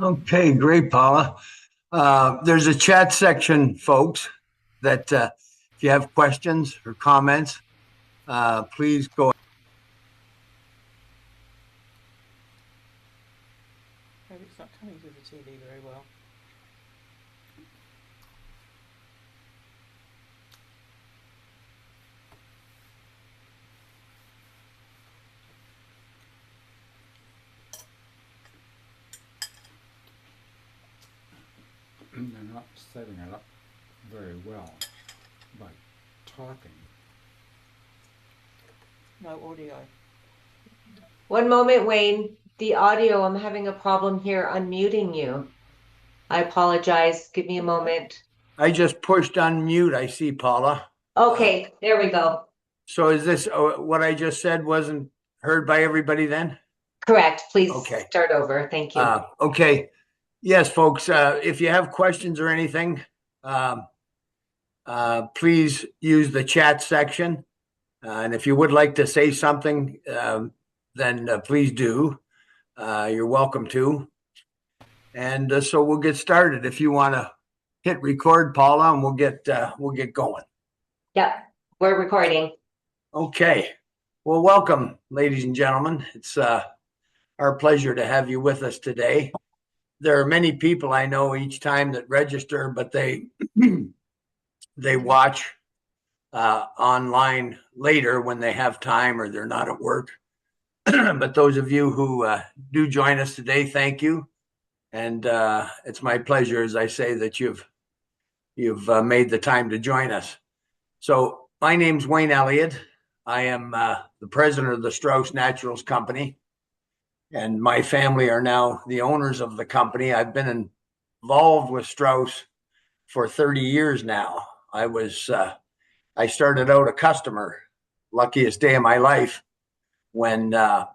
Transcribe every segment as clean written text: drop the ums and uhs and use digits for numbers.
Okay, great, Paula. There's a chat section, folks, that if you have questions or comments, please go. Maybe it's not coming through the TV very well. They're not setting it up very well by talking. No audio. One moment, Wayne. The audio, I'm having a problem here unmuting you. I apologize. Give me a moment. I just pushed unmute. I see, Paula. Okay, there we go. So is this what I just said wasn't heard by everybody then? Correct. Please Okay. start over. Thank you. Okay. Yes, folks, if you have questions or anything, please use the chat section. And if you would like to say something, then please do. You're welcome to. And so we'll get started. If you want to hit record, Paula, and we'll get going. Yep, we're recording. Okay. Well, welcome, ladies and gentlemen. It's our pleasure to have you with us today. There are many people I know each time that register, but they watch online later when they have time or they're not at work. But those of you who do join us today, thank you. And it's my pleasure, as I say, that you've made the time to join us. So my name's Wayne Elliott. I am the president of the Strauss Naturals Company, and my family are now the owners of the company. I've been involved with Strauss for 30 years now. I started out a customer, luckiest day of my life, when I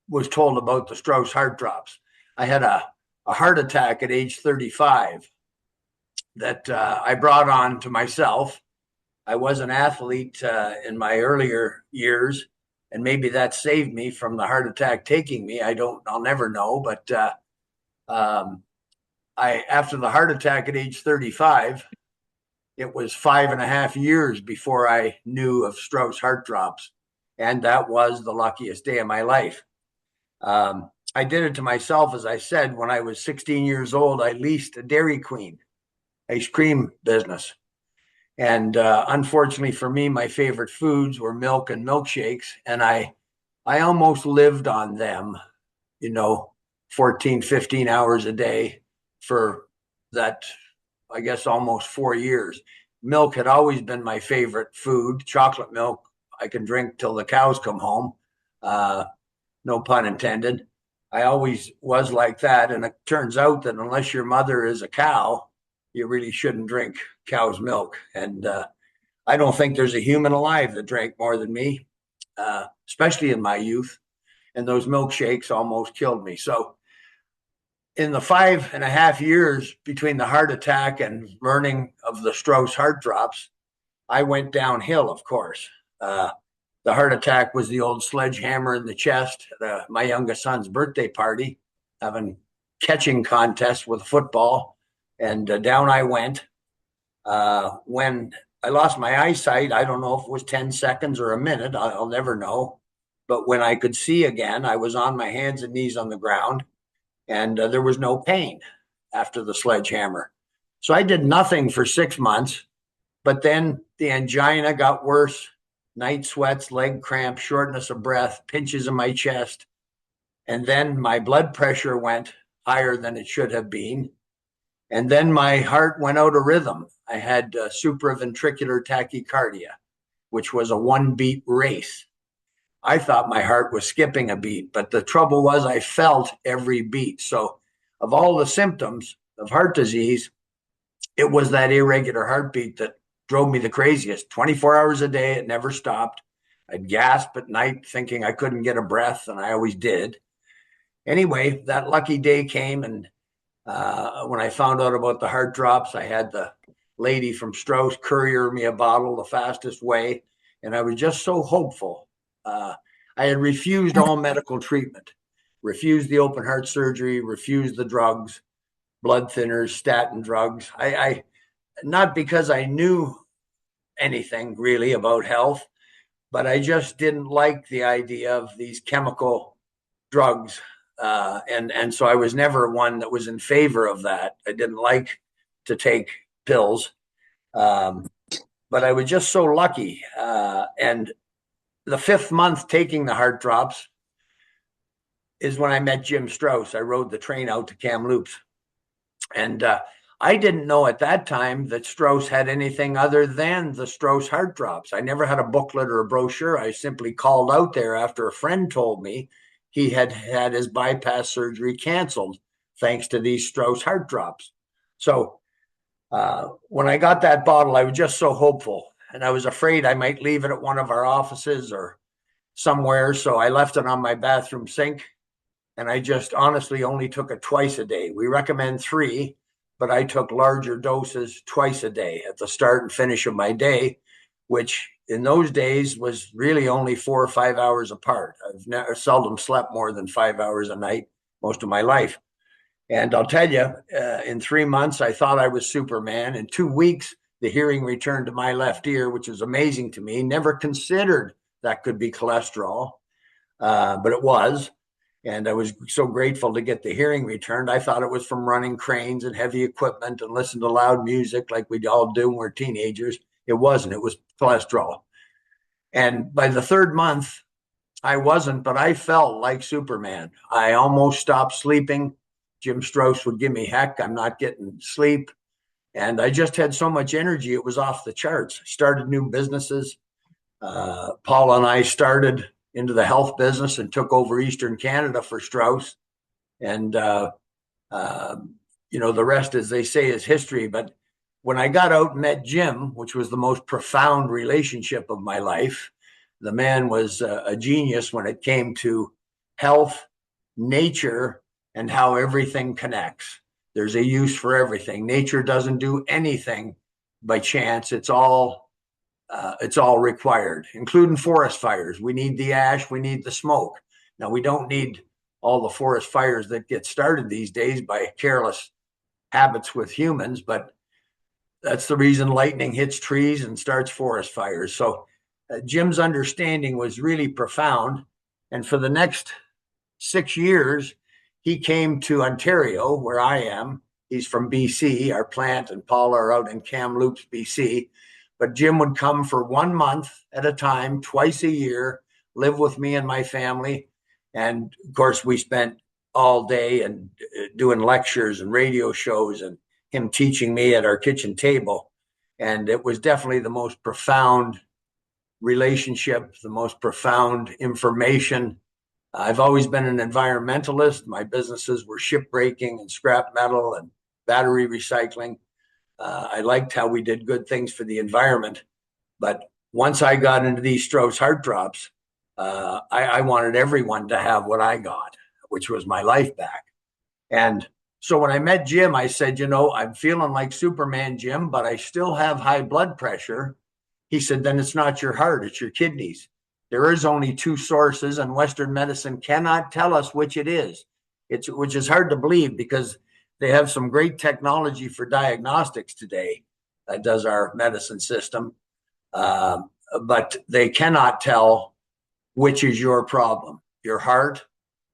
was told about the Strauss heart drops. I had a heart attack at age 35 that I brought on to myself. I was an athlete in my earlier years, and maybe that saved me from the heart attack taking me. I'll never know. But after the heart attack at age 35, it was 5.5 years before I knew of Strauss heart drops. And that was the luckiest day of my life. I did it to myself, as I said. When I was 16 years old, I leased a Dairy Queen ice cream business. And unfortunately for me, my favorite foods were milk and milkshakes. And I almost lived on them, 14, 15 hours a day for that, I guess, almost 4 years. Milk had always been my favorite food. Chocolate milk, I can drink till the cows come home. No pun intended. I always was like that. And it turns out that unless your mother is a cow, you really shouldn't drink cow's milk. And I don't think there's a human alive that drank more than me, especially in my youth. And those milkshakes almost killed me. So in the 5.5 years between the heart attack and learning of the Strauss heart drops, I went downhill, of course. The heart attack was the old sledgehammer in the chest at my youngest son's birthday party, having catching contest with football. And down I went. When I lost my eyesight, I don't know if it was 10 seconds or a minute. I'll never know. But when I could see again, I was on my hands and knees on the ground, and there was no pain after the sledgehammer. So I did nothing for 6 months, but then the angina got worse. Night sweats, leg cramps, shortness of breath, pinches in my chest. And then my blood pressure went higher than it should have been. And then my heart went out of rhythm. I had supraventricular tachycardia, which was a 1-beat race. I thought my heart was skipping a beat, but the trouble was I felt every beat. So of all the symptoms of heart disease, it was that irregular heartbeat that drove me the craziest. 24 hours a day, it never stopped. I'd gasp at night thinking I couldn't get a breath, and I always did. Anyway, that lucky day came, and when I found out about the heart drops, I had the lady from Strauss courier me a bottle the fastest way, and I was just so hopeful. I had refused all medical treatment. refused the open heart surgery, refused the drugs, blood thinners, statin drugs. I not because I knew anything really about health, but I just didn't like the idea of these chemical drugs. And so I was never one that was in favor of that. I didn't like to take pills. Um, but I was just so lucky. And the 5th month taking the heart drops is when I met Jim Strauss. I rode the train out to Kamloops. And I didn't know at that time that Strauss had anything other than the Strauss heart drops. I never had a booklet or a brochure. I simply called out there after a friend told me he had had his bypass surgery canceled thanks to these Strauss heart drops. So when I got that bottle, I was just so hopeful. And I was afraid I might leave it at one of our offices or somewhere. So I left it on my bathroom sink. And I just honestly only took it twice a day. We recommend 3, but I took larger doses twice a day at the start and finish of my day, which in those days was really only 4 or 5 hours apart. I've seldom slept more than 5 hours a night most of my life. And I'll tell you, in 3 months, I thought I was Superman. In 2 weeks, the hearing returned to my left ear, which was amazing to me. Never considered that could be cholesterol, but it was. And I was so grateful to get the hearing returned. I thought it was from running cranes and heavy equipment and listen to loud music like we all do when we're teenagers. It wasn't. It was cholesterol. And by the 3rd month, I wasn't, but I felt like Superman. I almost stopped sleeping. Jim Strauss would give me heck. I'm not getting sleep. And I just had so much energy. It was off the charts. I started new businesses. Paul and I started into the health business and took over Eastern Canada for Strauss. And, the rest, as they say, is history. But when I got out and met Jim, which was the most profound relationship of my life, the man was a genius when it came to health, nature, and how everything connects. There's a use for everything. Nature doesn't do anything by chance. It's all required, including forest fires. We need the ash, we need the smoke. Now, we don't need all the forest fires that get started these days by careless habits with humans, but that's the reason lightning hits trees and starts forest fires. So Jim's understanding was really profound. And for the next 6 years, he came to Ontario, where I am. He's from BC. Our plant and Paula are out in Kamloops, BC. But Jim would come for 1 month at a time, twice a year, live with me and my family. And of course, we spent all day and doing lectures and radio shows and him teaching me at our kitchen table. And it was definitely the most profound relationship, the most profound information. I've always been an environmentalist. My businesses were shipbreaking and scrap metal and battery recycling. I liked how we did good things for the environment. But once I got into these Strauss heart drops, I wanted everyone to have what I got, which was my life back. And so when I met Jim, I said, I'm feeling like Superman, Jim, but I still have high blood pressure. He said, then it's not your heart, it's your kidneys. There is only 2 sources, and Western medicine cannot tell us which it is. Which is hard to believe because they have some great technology for diagnostics today that does our medicine system, but they cannot tell which is your problem, your heart,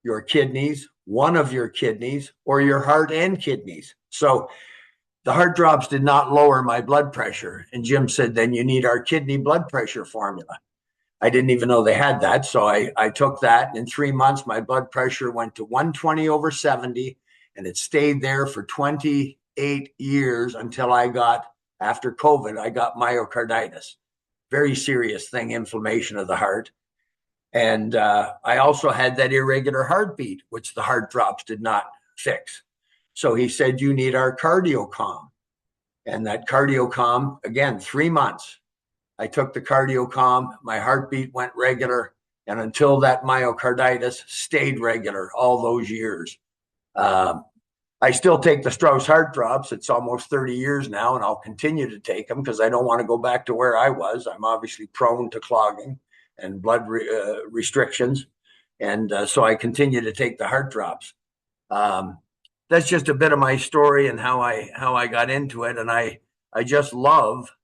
your kidneys, one of your kidneys, or your heart and kidneys. So the heart drops did not lower my blood pressure. And Jim said, then you need our kidney blood pressure formula. I didn't even know they had that. So I took that. And in 3 months, my blood pressure went to 120/70, and it stayed there for 28 years until after COVID, I got myocarditis. Very serious thing, inflammation of the heart. And I also had that irregular heartbeat, which the heart drops did not fix. So he said, you need our CardioCalm. And that CardioCalm, again, 3 months. I took the CardioCalm, my heartbeat went regular, and until that myocarditis stayed regular all those years. I still take the Strauss heart drops. It's almost 30 years now, and I'll continue to take them because I don't want to go back to where I was. I'm obviously prone to clogging and blood restrictions. And so I continue to take the heart drops. That's just a bit of my story and how I got into it. And I just love,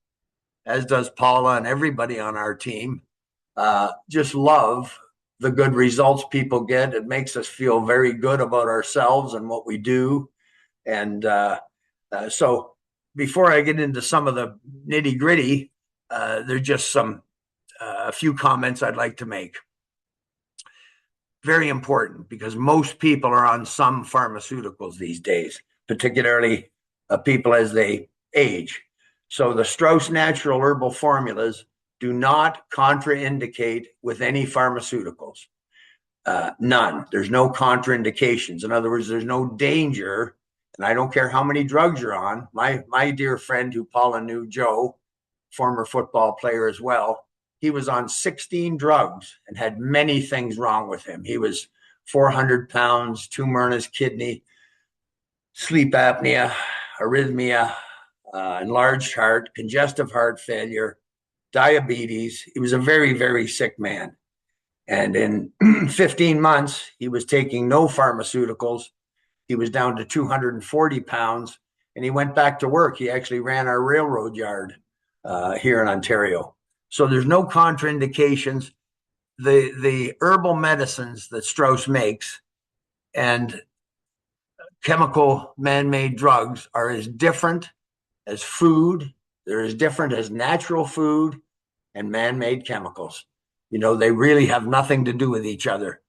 as does Paula and everybody on our team, just love the good results people get. It makes us feel very good about ourselves and what we do. And so before I get into some of the nitty gritty, there's just a few comments I'd like to make. Very important, because most people are on some pharmaceuticals these days, particularly people as they age. So the Strauss natural herbal formulas do not contraindicate with any pharmaceuticals. None. There's no contraindications. In other words, there's no danger. And I don't care how many drugs you're on. My dear friend who Paula knew, Joe, former football player as well, he was on 16 drugs and had many things wrong with him. He was 400 pounds, tumor in his kidney, sleep apnea, arrhythmia, enlarged heart, congestive heart failure, diabetes. He was a very, very sick man. And in 15 months, he was taking no pharmaceuticals. He was down to 240 pounds, and he went back to work. He actually ran our railroad yard here in Ontario. So there's no contraindications. The herbal medicines that Strauss makes and chemical man-made drugs are as different as food. They're as different as natural food and man-made chemicals. They really have nothing to do with each other.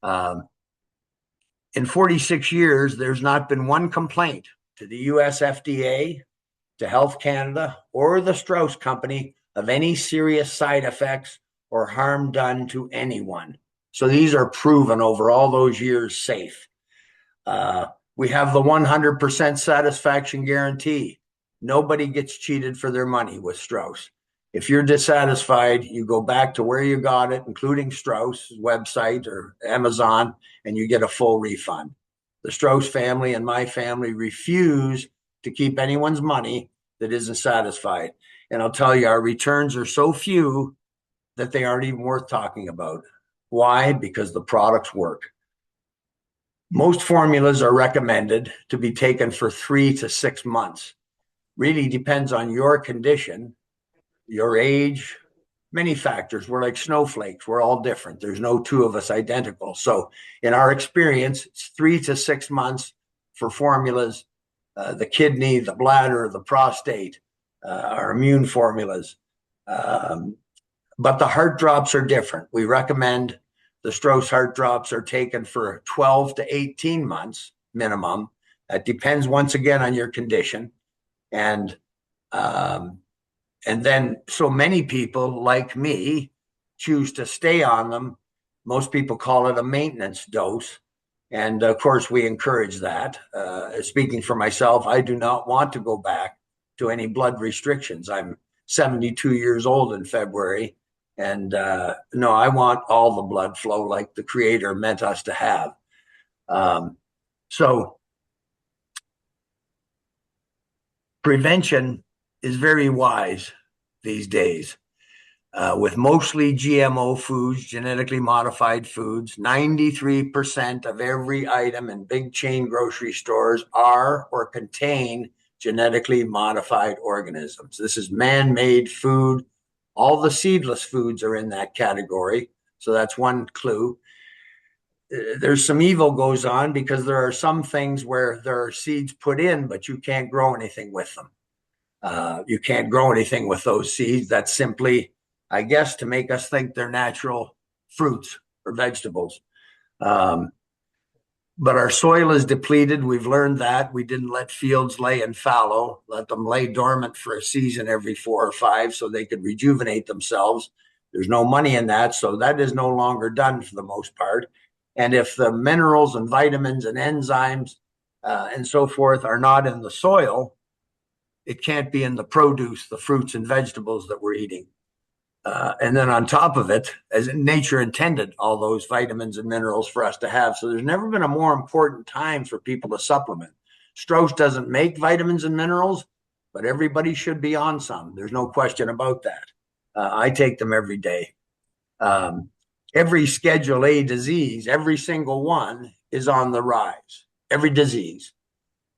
In 46 years, there's not been one complaint to the US FDA, to Health Canada, or the Strauss Company of any serious side effects or harm done to anyone. So these are proven over all those years safe. We have the 100% satisfaction guarantee. Nobody gets cheated for their money with Strauss. If you're dissatisfied, you go back to where you got it, including Strauss' website or Amazon, and you get a full refund. The Strauss family and my family refuse to keep anyone's money that isn't satisfied. And I'll tell you, our returns are so few that they aren't even worth talking about. Why? Because the products work. Most formulas are recommended to be taken for 3 to 6 months. Really depends on your condition, your age, many factors. We're like snowflakes. We're all different. There's no two of us identical. So in our experience, it's 3 to 6 months for formulas, the kidney, the bladder, the prostate, our immune formulas. But the heart drops are different. We recommend the Strauss heart drops are taken for 12 to 18 months minimum. That depends once again on your condition. And then so many people like me choose to stay on them. Most people call it a maintenance dose. And of course, we encourage that. Speaking for myself, I do not want to go back to any blood restrictions. I'm 72 years old in February. And no, I want all the blood flow like the Creator meant us to have. So prevention is very wise these days. With mostly GMO foods, genetically modified foods, 93% of every item in big chain grocery stores are or contain genetically modified organisms. This is man-made food. All the seedless foods are in that category. So that's one clue. There's some evil goes on because there are some things where there are seeds put in, but you can't grow anything with them. You can't grow anything with those seeds. That's simply, I guess, to make us think they're natural fruits or vegetables. But our soil is depleted. We've learned that. We didn't let fields lay in fallow, let them lay dormant for a season every 4 or 5 so they could rejuvenate themselves. There's no money in that, so that is no longer done for the most part. And if the minerals and vitamins and enzymes and so forth are not in the soil, it can't be in the produce, the fruits and vegetables that we're eating. And then on top of it, as nature intended all those vitamins and minerals for us to have. So there's never been a more important time for people to supplement. Strauss doesn't make vitamins and minerals, but everybody should be on some. There's no question about that. I take them every day. every Schedule A disease, every single one is on the rise. Every disease.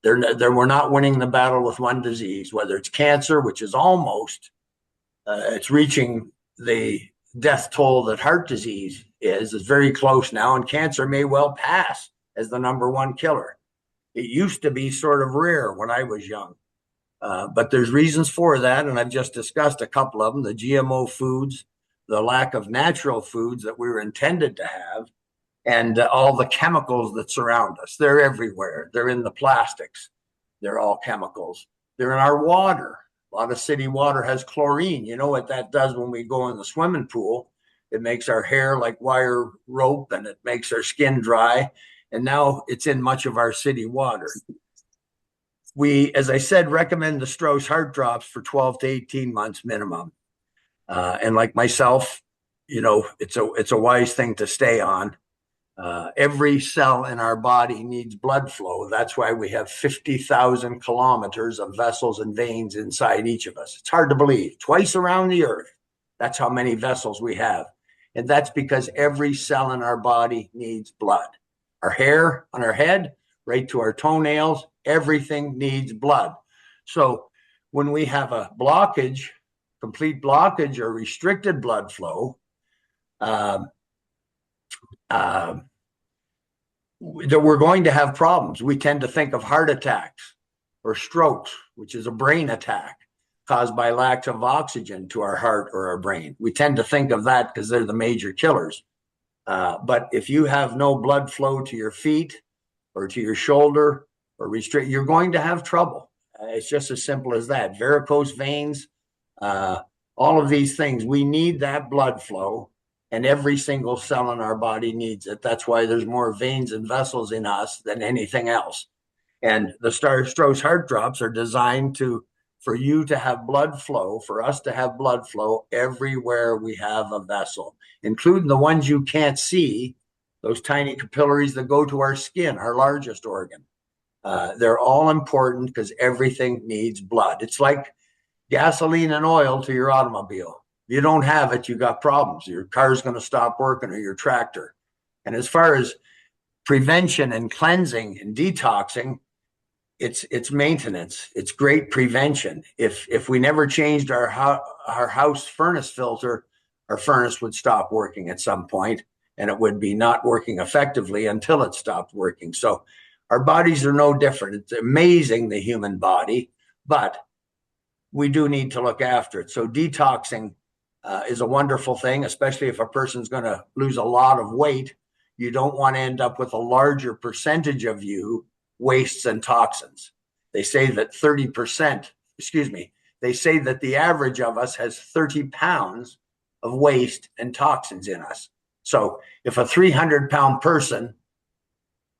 We're not winning the battle with one disease, whether it's cancer, which is almost, it's reaching the death toll that heart disease is very close now, and cancer may well pass as the number one killer. It used to be sort of rare when I was young, but there's reasons for that, and I've just discussed a couple of them: the GMO foods, the lack of natural foods that we were intended to have, and all the chemicals that surround us. They're everywhere. They're in the plastics. They're all chemicals. They're in our water. A lot of city water has chlorine. You know what that does when we go in the swimming pool? It makes our hair like wire rope, and it makes our skin dry. And now it's in much of our city water. We, as I said, recommend the Strauss Heart Drops for 12 to 18 months minimum. And like myself, it's a wise thing to stay on. Every cell in our body needs blood flow. That's why we have 50,000 kilometers of vessels and veins inside each of us. It's hard to believe. Twice around the earth. That's how many vessels we have. And that's because every cell in our body needs blood. Our hair on our head, right to our toenails, everything needs blood. So when we have a blockage, complete blockage or restricted blood flow, that we're going to have problems. We tend to think of heart attacks or strokes, which is a brain attack caused by lack of oxygen to our heart or our brain. We tend to think of that because they're the major killers. But if you have no blood flow to your feet or to your shoulder or you're going to have trouble. It's just as simple as that. Varicose veins, all of these things, we need that blood flow. And every single cell in our body needs it. That's why there's more veins and vessels in us than anything else. And the Strauss Heart Drops are designed for you to have blood flow, for us to have blood flow everywhere we have a vessel, including the ones you can't see, those tiny capillaries that go to our skin, our largest organ. They're all important because everything needs blood. It's like gasoline and oil to your automobile. If you don't have it, you got problems. Your car's going to stop working, or your tractor. And as far as prevention and cleansing and detoxing, it's maintenance. It's great prevention. If we never changed our house furnace filter, our furnace would stop working at some point, and it would be not working effectively until it stopped working. So our bodies are no different. It's amazing, the human body, but we do need to look after it. So detoxing is a wonderful thing, especially if a person's going to lose a lot of weight. You don't want to end up with a larger percentage of you wastes and toxins. They say that they say that the average of us has 30 pounds of waste and toxins in us. So if a 300-pound person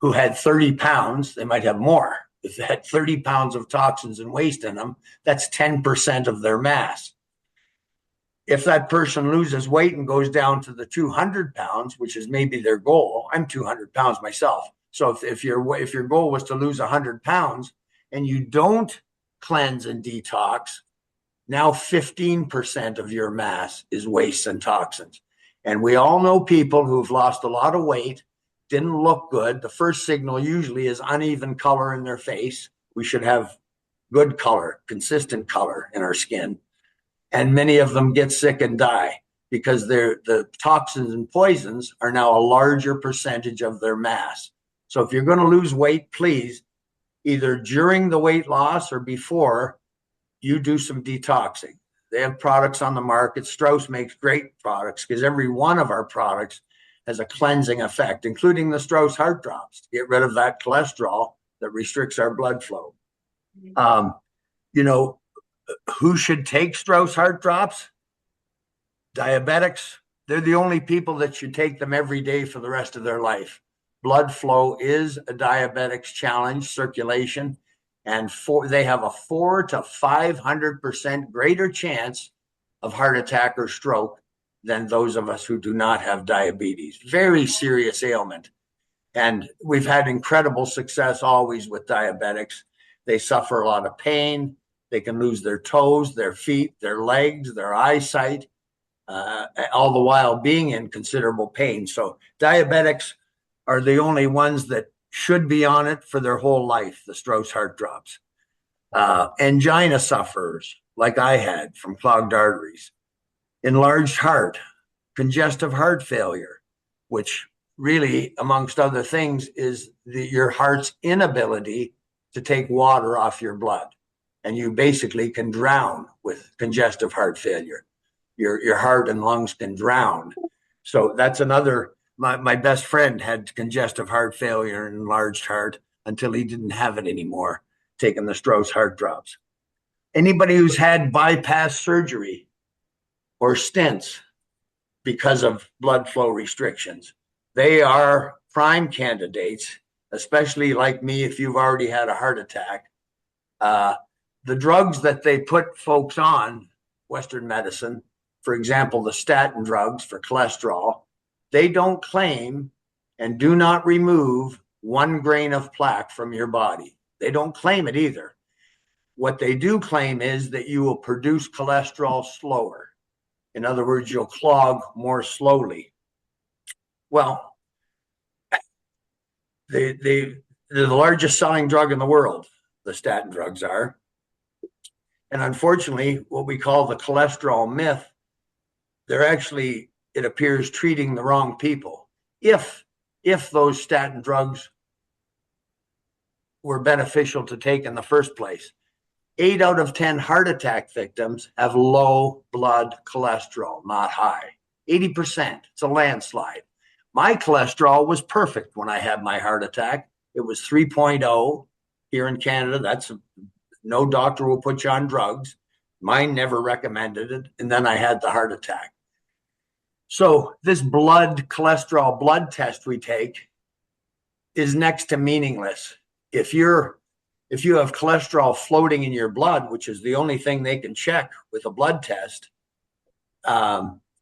who had 30 pounds, they might have more. If they had 30 pounds of toxins and waste in them, that's 10% of their mass. If that person loses weight and goes down to the 200 pounds, which is maybe their goal, I'm 200 pounds myself. So if your goal was to lose 100 pounds and you don't cleanse and detox, now 15% of your mass is waste and toxins. And we all know people who've lost a lot of weight, didn't look good. The first signal usually is uneven color in their face. We should have good color, consistent color in our skin. And many of them get sick and die because the toxins and poisons are now a larger percentage of their mass. So if you're going to lose weight, please, either during the weight loss or before, you do some detoxing. They have products on the market. Strauss makes great products because every one of our products has a cleansing effect, including the Strauss Heart Drops, to get rid of that cholesterol that restricts our blood flow. Who should take Strauss Heart Drops? Diabetics. They're the only people that should take them every day for the rest of their life. Blood flow is a diabetic's challenge, circulation, and they have a 400 to 500% greater chance of heart attack or stroke than those of us who do not have diabetes. Very serious ailment. And we've had incredible success always with diabetics. They suffer a lot of pain. They can lose their toes, their feet, their legs, their eyesight. all the while being in considerable pain. So diabetics are the only ones that should be on it for their whole life, the Strauss heart drops. Angina sufferers, like I had from clogged arteries, enlarged heart, congestive heart failure, which really, amongst other things, is your heart's inability to take water off your blood. And you basically can drown with congestive heart failure. Your heart and lungs can drown. So that's another. My best friend had congestive heart failure and enlarged heart until he didn't have it anymore, taking the Strauss heart drops. Anybody who's had bypass surgery or stents because of blood flow restrictions, they are prime candidates, especially like me if you've already had a heart attack. The drugs that they put folks on, Western medicine, for example, the statin drugs for cholesterol, they don't claim and do not remove 1 grain of plaque from your body. They don't claim it either. What they do claim is that you will produce cholesterol slower. In other words, you'll clog more slowly. Well, they're the largest selling drug in the world, the statin drugs are. And unfortunately, what we call the cholesterol myth, they're actually, it appears, treating the wrong people. If those statin drugs were beneficial to take in the first place, 8 out of 10 heart attack victims have low blood cholesterol, not high. 80%. It's a landslide. My cholesterol was perfect when I had my heart attack. It was 3.0 here in Canada. That's no doctor will put you on drugs. Mine never recommended it. And then I had the heart attack. So this cholesterol blood test we take is next to meaningless. If you have cholesterol floating in your blood, which is the only thing they can check with a blood test,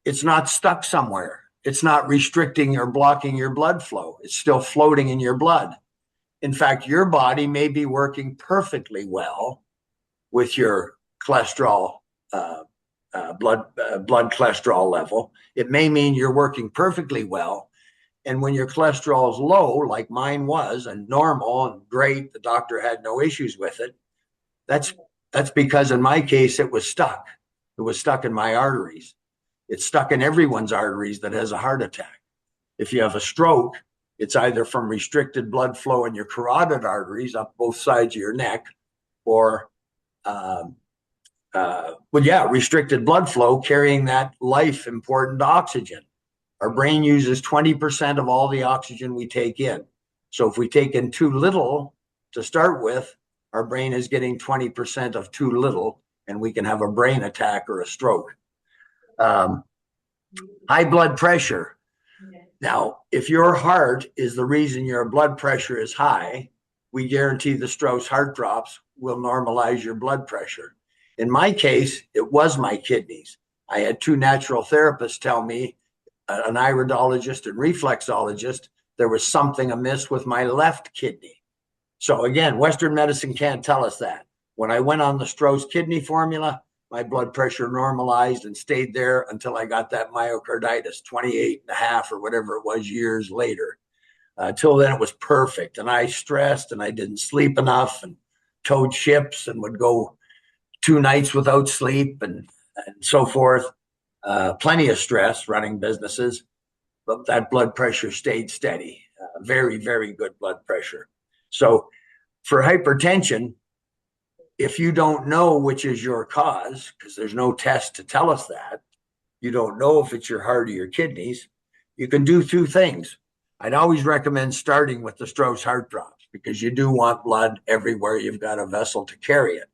it's not stuck somewhere. It's not restricting or blocking your blood flow. It's still floating in your blood. In fact, your body may be working perfectly well with your cholesterol, blood cholesterol level. It may mean you're working perfectly well. And when your cholesterol is low, like mine was, and normal and great, the doctor had no issues with it. That's because in my case, it was stuck. It was stuck in my arteries. It's stuck in everyone's arteries that has a heart attack. If you have a stroke, it's either from restricted blood flow in your carotid arteries up both sides of your neck, or restricted blood flow carrying that life important oxygen. Our brain uses 20% of all the oxygen we take in. So if we take in too little to start with, our brain is getting 20% of too little, and we can have a brain attack or a stroke. High blood pressure. Now, if your heart is the reason your blood pressure is high, we guarantee the Strauss heart drops will normalize your blood pressure. In my case, it was my kidneys. I had 2 natural therapists tell me, an iridologist and reflexologist, there was something amiss with my left kidney. So again, Western medicine can't tell us that. When I went on the Strauss kidney formula, my blood pressure normalized and stayed there until I got that myocarditis, 28 and a half or whatever it was years later. Till then, it was perfect. And I stressed and I didn't sleep enough and towed ships and would go 2 nights without sleep and so forth. Plenty of stress running businesses, but that blood pressure stayed steady. Very, very good blood pressure. So for hypertension, if you don't know which is your cause, because there's no test to tell us that, you don't know if it's your heart or your kidneys, you can do 2 things. I'd always recommend starting with the Strauss heart drops because you do want blood everywhere you've got a vessel to carry it.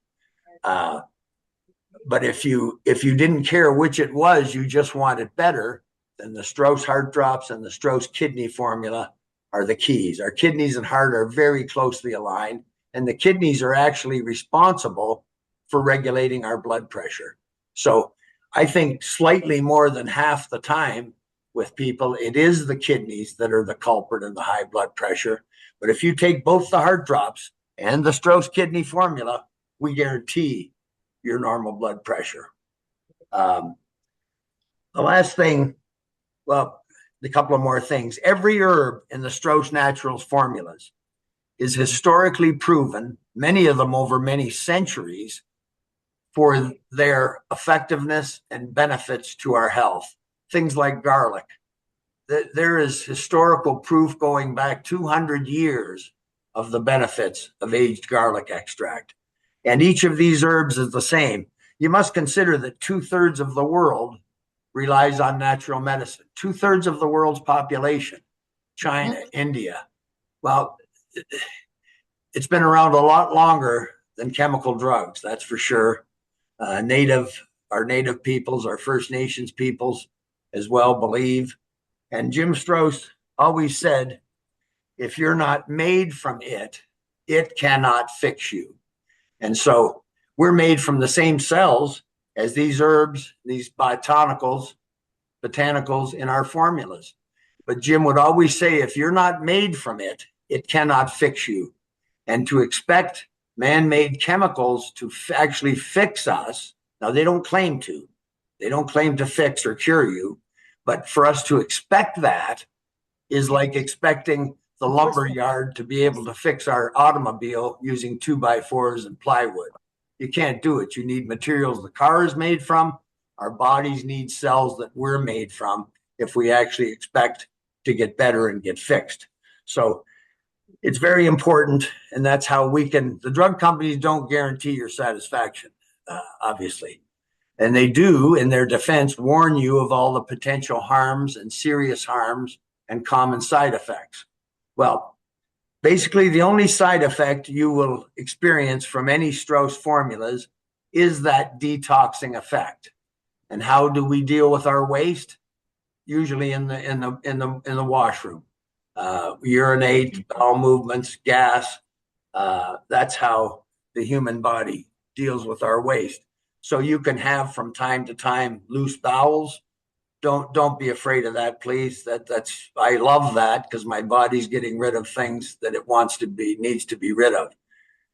But if you didn't care which it was, you just want it better, then the Strauss heart drops and the Strauss kidney formula are the keys. Our kidneys and heart are very closely aligned, and the kidneys are actually responsible for regulating our blood pressure. So I think slightly more than half the time with people, it is the kidneys that are the culprit of the high blood pressure. But if you take both the heart drops and the Strauss kidney formula, we guarantee your normal blood pressure. The last thing, well, a couple of more things. Every herb in the Strauss Naturals formulas is historically proven, many of them over many centuries, for their effectiveness and benefits to our health. Things like garlic. There is historical proof going back 200 years of the benefits of aged garlic extract. And each of these herbs is the same. You must consider that 2/3 of the world relies on natural medicine. 2/3 of the world's population, China, India. Well, it's been around a lot longer than chemical drugs, that's for sure. Our native peoples, our First Nations peoples as well believe. And Jim Strauss always said, if you're not made from it, it cannot fix you. And so we're made from the same cells as these herbs, these botanicals in our formulas. But Jim would always say, if you're not made from it, it cannot fix you. And to expect man-made chemicals to actually fix us, now they don't claim to. They don't claim to fix or cure you. But for us to expect that is like expecting the lumber yard to be able to fix our automobile using 2x4s and plywood. You can't do it. You need materials the car is made from. Our bodies need cells that we're made from if we actually expect to get better and get fixed. So it's very important, and that's how the drug companies don't guarantee your satisfaction, obviously. And they do, in their defense, warn you of all the potential harms and serious harms and common side effects. Well, basically, the only side effect you will experience from any Strauss formulas is that detoxing effect. And how do we deal with our waste? Usually in the washroom. Urinate, bowel movements, gas. That's how the human body deals with our waste. So you can have from time to time loose bowels. Don't be afraid of that, please. I love that because my body's getting rid of things that it needs to be rid of.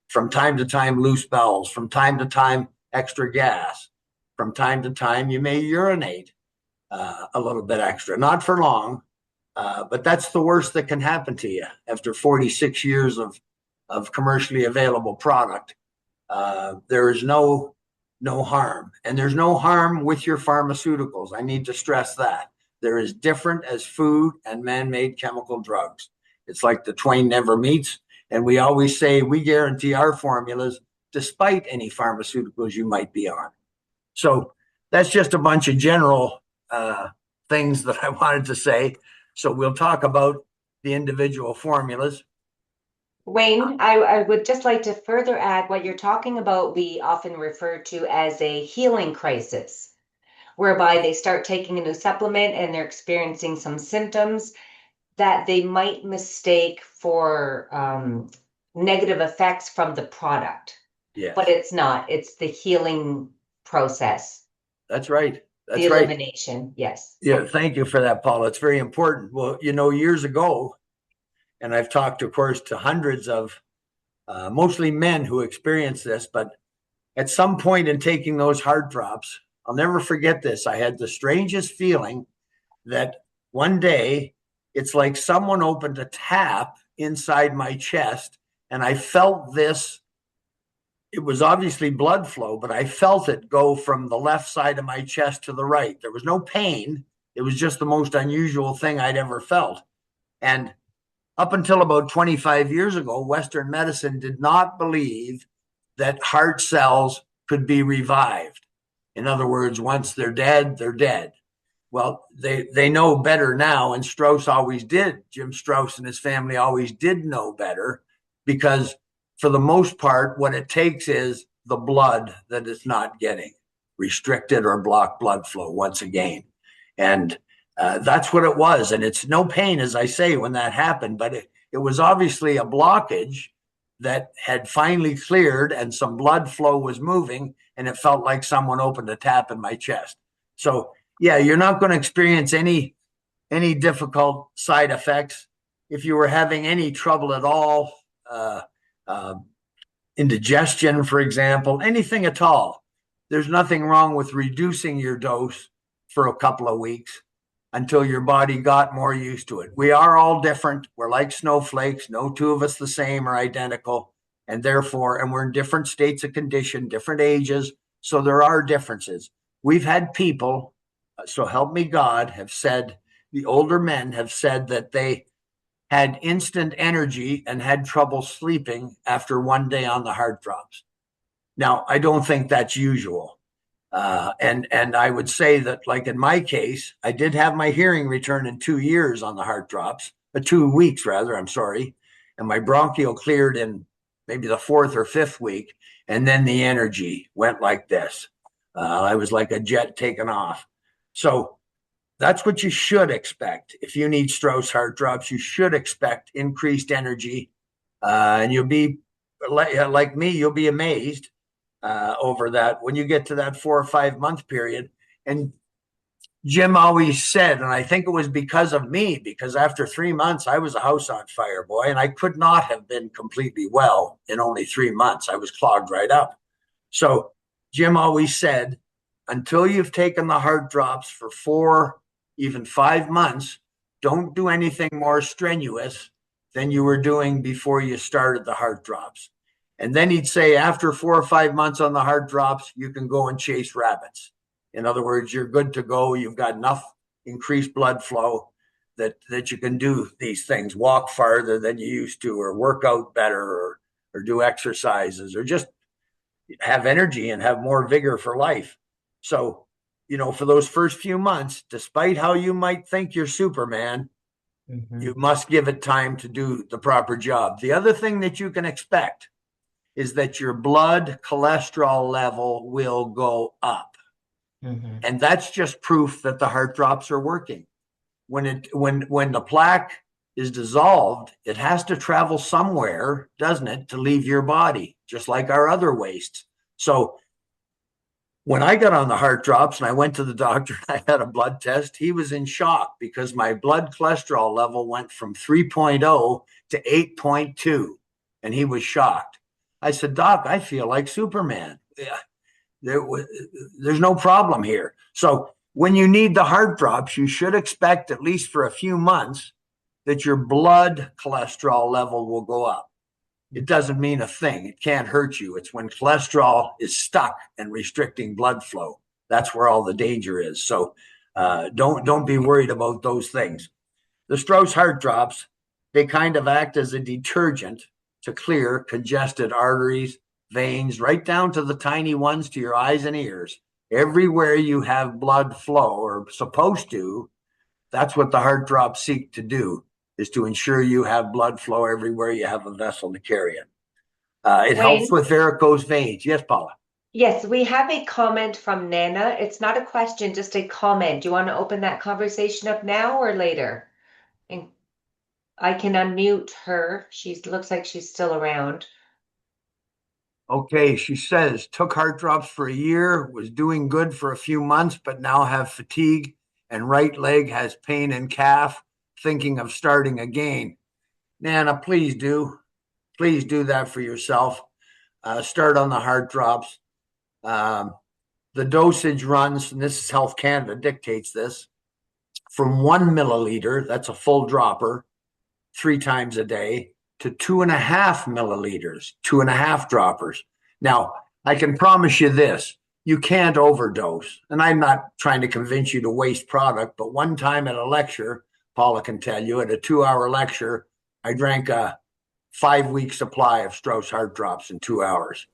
From time to time, loose bowels. From time to time, extra gas. From time to time, you may urinate a little bit extra, not for long, but that's the worst that can happen to you after 46 years of commercially available product. There is no harm, and there's no harm with your pharmaceuticals. I need to stress that. They're as different as food and man-made chemical drugs. It's like the twain never meets, and we always say we guarantee our formulas despite any pharmaceuticals you might be on. So that's just a bunch of general things that I wanted to say. So we'll talk about the individual formulas. Wayne, I would just like to further add what you're talking about. We often refer to as a healing crisis, whereby they start taking a new supplement and they're experiencing some symptoms that they might mistake for negative effects from the product. Yes. But it's not. It's the healing process. That's right. That's the right. elimination. Yes. Yeah, thank you for that, Paula. It's very important. Well, years ago, and I've talked, of course, to hundreds of mostly men who experienced this, but at some point in taking those heart drops, I'll never forget this. I had the strangest feeling that one day it's like someone opened a tap inside my chest, and I felt this. It was obviously blood flow, but I felt it go from the left side of my chest to the right. There was no pain. It was just the most unusual thing I'd ever felt. And up until about 25 years ago, Western medicine did not believe that heart cells could be revived. In other words, once they're dead, they're dead. Well, they know better now, and Strauss always did. Jim Strauss and his family always did know better, because for the most part, what it takes is the blood that is not getting restricted or blocked blood flow once again. And that's what it was. And it's no pain, as I say, when that happened, but it was obviously a blockage that had finally cleared and some blood flow was moving, and it felt like someone opened a tap in my chest. So yeah, you're not going to experience any difficult side effects. If you were having any trouble at all, indigestion, for example, anything at all, there's nothing wrong with reducing your dose for a couple of weeks until your body got more used to it. We are all different. We're like snowflakes. No two of us the same or identical. And therefore, and we're in different states of condition, different ages. So there are differences. We've had people, so help me God, have said, the older men have said that they had instant energy and had trouble sleeping after one day on the heart drops. Now, I don't think that's usual. And I would say that, like in my case, I did have my hearing return in 2 years on the heart drops, 2 weeks rather. I'm sorry, and my bronchial cleared in maybe the fourth or fifth week, and then the energy went like this. I was like a jet taking off. So that's what you should expect. If you need Strauss heart drops, you should expect increased energy, and you'll be like me. You'll be amazed over that when you get to that 4 or 5 month period. And Jim always said, and I think it was because of me, because after 3 months, I was a house on fire, boy, and I could not have been completely well in only 3 months. I was clogged right up. So Jim always said, until you've taken the heart drops for 4, even 5 months, don't do anything more strenuous than you were doing before you started the heart drops. And then he'd say, after 4 or 5 months on the heart drops, you can go and chase rabbits. In other words, you're good to go. You've got enough increased blood flow that you can do these things, walk farther than you used to, or work out better, or do exercises, or just have energy and have more vigor for life. So, for those first few months, despite how you might think you're Superman, you must give it time to do the proper job. The other thing that you can expect is that your blood cholesterol level will go up. And that's just proof that the heart drops are working. When the plaque is dissolved, it has to travel somewhere, doesn't it, to leave your body, just like our other wastes. So when I got on the heart drops and I went to the doctor and I had a blood test, he was in shock because my blood cholesterol level went from 3.0 to 8.2, and he was shocked. I said, Doc, I feel like Superman. There's no problem here. So when you need the heart drops, you should expect, at least for a few months, that your blood cholesterol level will go up. It doesn't mean a thing. It can't hurt you. It's when cholesterol is stuck and restricting blood flow. That's where all the danger is. So don't be worried about those things. The Strauss heart drops, they kind of act as a detergent to clear congested arteries, veins, right down to the tiny ones to your eyes and ears. Everywhere you have blood flow, or supposed to, that's what the heart drops seek to do, is to ensure you have blood flow everywhere you have a vessel to carry it. It helps with varicose veins. Yes, Paula. Yes, we have a comment from Nana. It's not a question, just a comment. Do you want to open that conversation up now or later? And I can unmute her. She looks like she's still around. Okay, she says, took heart drops for a year, was doing good for a few months, but now have fatigue and right leg has pain in calf, thinking of starting again. Nana, please do that for yourself. Start on the heart drops. The dosage runs, and this is Health Canada dictates this, from 1 milliliter, that's a full dropper, 3 times a day, to 2.5 milliliters, 2.5 droppers. Now, I can promise you this, you can't overdose. And I'm not trying to convince you to waste product, but one time at a lecture, Paula can tell you, at a 2-hour lecture, I drank a 5-week supply of Strauss heart drops in 2 hours.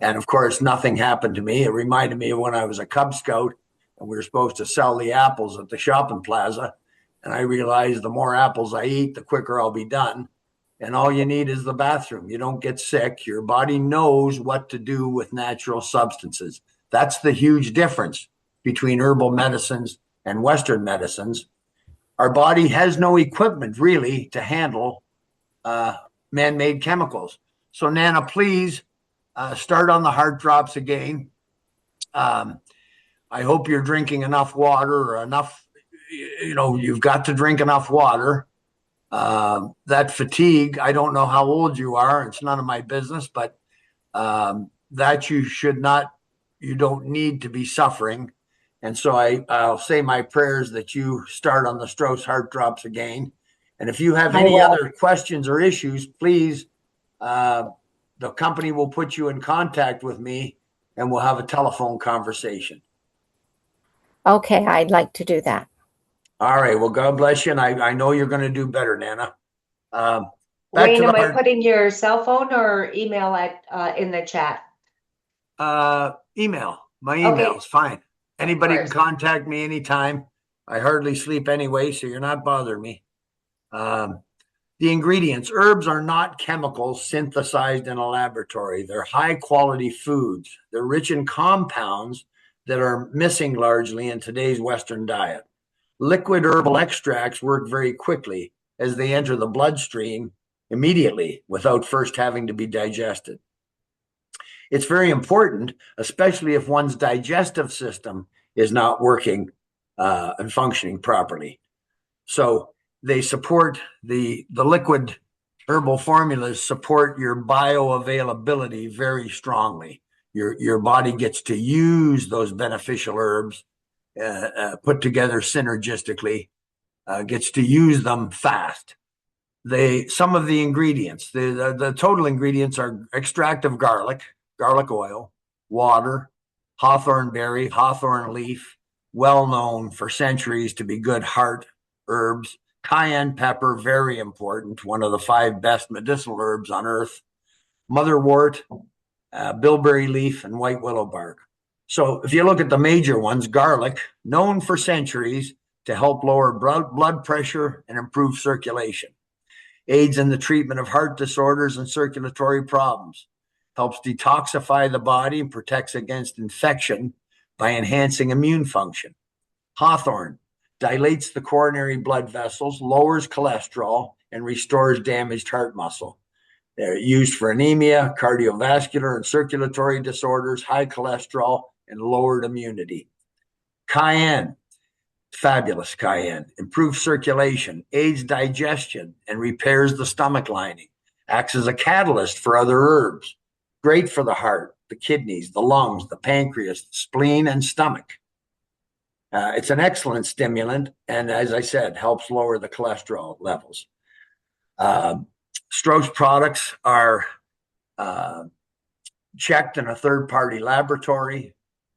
And of course, nothing happened to me. It reminded me of when I was a Cub Scout and we were supposed to sell the apples at the shopping plaza. And I realized the more apples I eat, the quicker I'll be done. And all you need is the bathroom. You don't get sick. Your body knows what to do with natural substances. That's the huge difference between herbal medicines and Western medicines. Our body has no equipment really to handle man-made chemicals. So Nana, please start on the heart drops again. I hope you're drinking enough water, or enough, you've got to drink enough water. That fatigue, I don't know how old you are. It's none of my business, but that you don't need to be suffering. And so I'll say my prayers that you start on the Strauss Heart Drops again. And if you have I any will. other questions or issues, please, uh, the company will put you in contact with me and we'll have a telephone conversation. Okay, I'd like to do that. All right. Well, God bless you. And I know you're going to do better, Nana. Um, Back to Wayne, the am I heart. putting your cell phone or email at in the chat? Email. My email Okay, is fine. of Anybody can course. contact me anytime. I hardly sleep anyway, so you're not bothering me. Um, the ingredients herbs are not chemicals synthesized in a laboratory. They're high quality foods. They're rich in compounds that are missing largely in today's Western diet. Liquid herbal extracts work very quickly as they enter the bloodstream immediately without first having to be digested. It's very important, especially if one's digestive system is not working and functioning properly. So they support the liquid herbal formulas support your bioavailability very strongly. Your body gets to use those beneficial herbs put together synergistically, gets to use them fast. Some of the ingredients, the total ingredients are extract of garlic, garlic oil, water, hawthorn berry, hawthorn leaf, well known for centuries to be good heart herbs. Cayenne pepper, very important, one of the 5 best medicinal herbs on earth. Motherwort, bilberry leaf, and white willow bark. So if you look at the major ones, garlic, known for centuries to help lower blood pressure and improve circulation, aids in the treatment of heart disorders and circulatory problems, helps detoxify the body and protects against infection by enhancing immune function. Hawthorn dilates the coronary blood vessels, lowers cholesterol, and restores damaged heart muscle. They're used for anemia, cardiovascular and circulatory disorders, high cholesterol, and lowered immunity. Cayenne, fabulous cayenne, improves circulation, aids digestion, and repairs the stomach lining, acts as a catalyst for other herbs, great for the heart, the kidneys, the lungs, the pancreas, the spleen, and stomach. It's an excellent stimulant, and as I said, helps lower the cholesterol levels. Strauss products are uh, checked in a third-party laboratory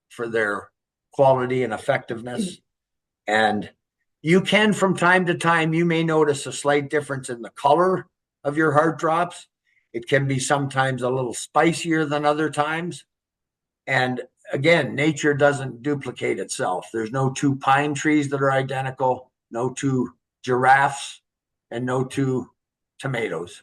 for their quality and effectiveness. And you can, from time to time, you may notice a slight difference in the color of your heart drops. It can be sometimes a little spicier than other times. And again, nature doesn't duplicate itself. There's no 2 pine trees that are identical, no 2 giraffes, and no 2 tomatoes.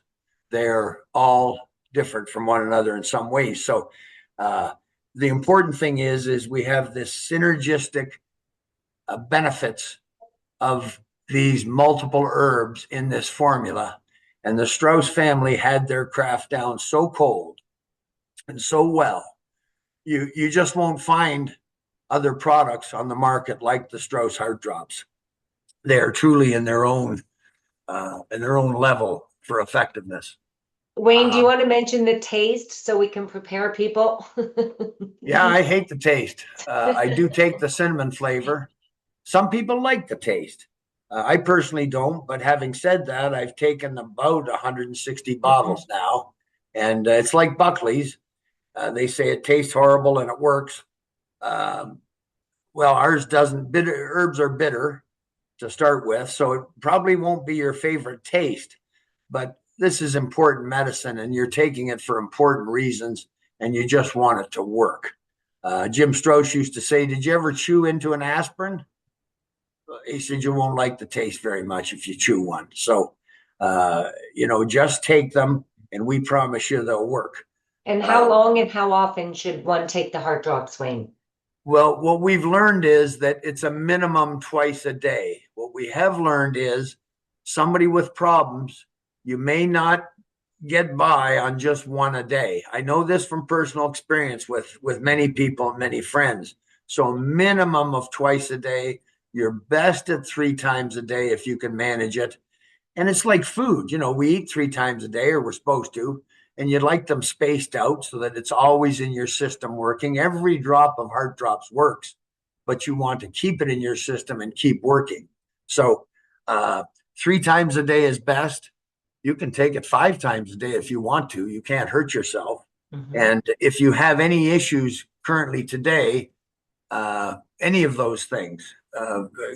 They're all different from one another in some ways. So the important thing is we have this synergistic benefits of these multiple herbs in this formula. And the Strauss family had their craft down so cold and so well. You just won't find other products on the market like the Strauss Heart Drops. They are truly in their own level for effectiveness. Wayne, do you Um, want to mention the taste so we can prepare people? yeah, I hate the taste. I do take the cinnamon flavor. Some people like the taste. I personally don't, but having said that, I've taken about 160 bottles now, and it's like Buckley's. They say it tastes horrible and it works. Um, well, ours doesn't. Bitter herbs are bitter to start with, so it probably won't be your favorite taste. But this is important medicine, and you're taking it for important reasons, and you just want it to work. Jim Strauss used to say, "Did you ever chew into an aspirin?" He said you won't like the taste very much if you chew one. So, just take them, and we promise you they'll work. And how Uh, long and how often should one take the heart drops, Wayne? well, what we've learned is that it's a minimum twice a day. What we have learned is somebody with problems, you may not get by on just one a day. I know this from personal experience with many people and many friends. So a minimum of twice a day. You're best at 3 times a day if you can manage it. And it's like food, we eat 3 times a day, or we're supposed to, and you'd like them spaced out so that it's always in your system working. Every drop of heart drops works. but you want to keep it in your system and keep working. So 3 times a day is best. You can take it 5 times a day if you want to. You can't hurt yourself. Mhm. And if you have any issues currently today, any of those things,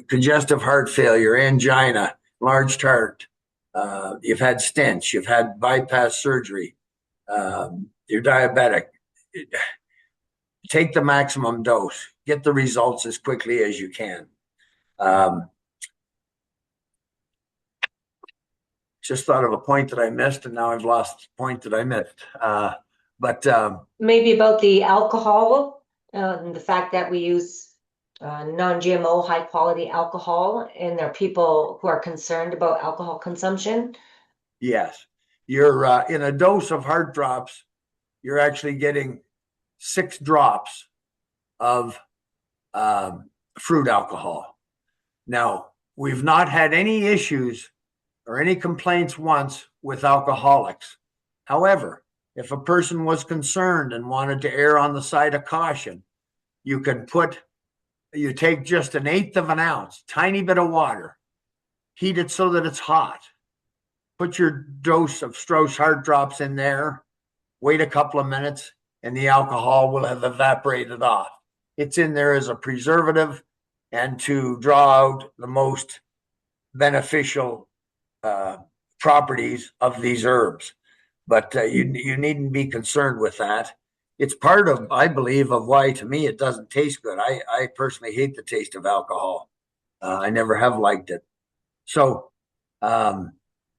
congestive heart failure, angina, enlarged heart, you've had stents, you've had bypass surgery, you're diabetic, take the maximum dose, get the results as quickly as you can. Just thought of a point that I missed, and now I've lost the point that I missed. But Maybe about the alcohol, and the fact that we use non-GMO, high quality alcohol, and there are people who are concerned about alcohol consumption. yes, you're in a dose of heart drops, you're actually getting 6 drops of fruit alcohol. Now, we've not had any issues or any complaints once with alcoholics. However, if a person was concerned and wanted to err on the side of caution, you take just 1/8 of an ounce, tiny bit of water, heat it so that it's hot, put your dose of Strauss heart drops in there, wait a couple of minutes, and the alcohol will have evaporated off. It's in there as a preservative and to draw out the most beneficial properties of these herbs. But you needn't be concerned with that. It's part of, I believe, of why to me it doesn't taste good. I personally hate the taste of alcohol. I never have liked it. So,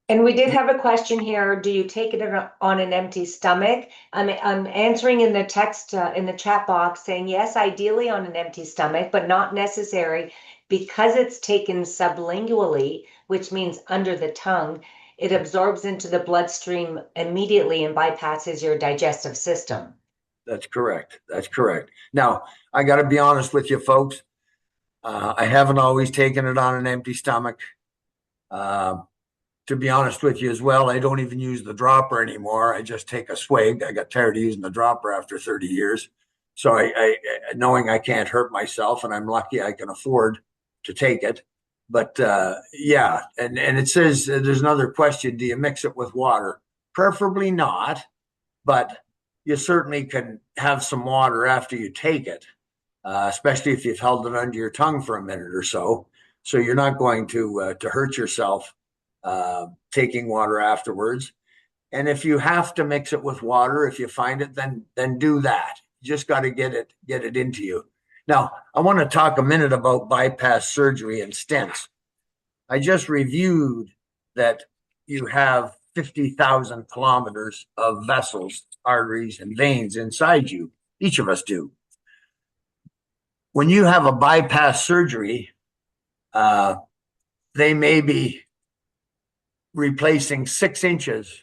And we did have a question here. Do you take it on an empty stomach? I'm answering in the text in the chat box saying yes, ideally on an empty stomach, but not necessary because it's taken sublingually, which means under the tongue. It absorbs into the bloodstream immediately and bypasses your digestive system. that's correct. That's correct. Now, I got to be honest with you, folks. I haven't always taken it on an empty stomach. To be honest with you as well, I don't even use the dropper anymore. I just take a swig. I got tired of using the dropper after 30 years. So knowing I can't hurt myself, and I'm lucky I can afford to take it. But yeah, and it says there's another question: do you mix it with water? Preferably not, but you certainly can have some water after you take it, especially if you've held it under your tongue for a minute or so. So you're not going to hurt yourself taking water afterwards. And if you have to mix it with water, if you find it, then do that. You just got to get it into you. Now, I want to talk a minute about bypass surgery and stents. I just reviewed that you have 50,000 kilometers of vessels, arteries, and veins inside you. Each of us do. When you have a bypass surgery, they may be replacing 6 inches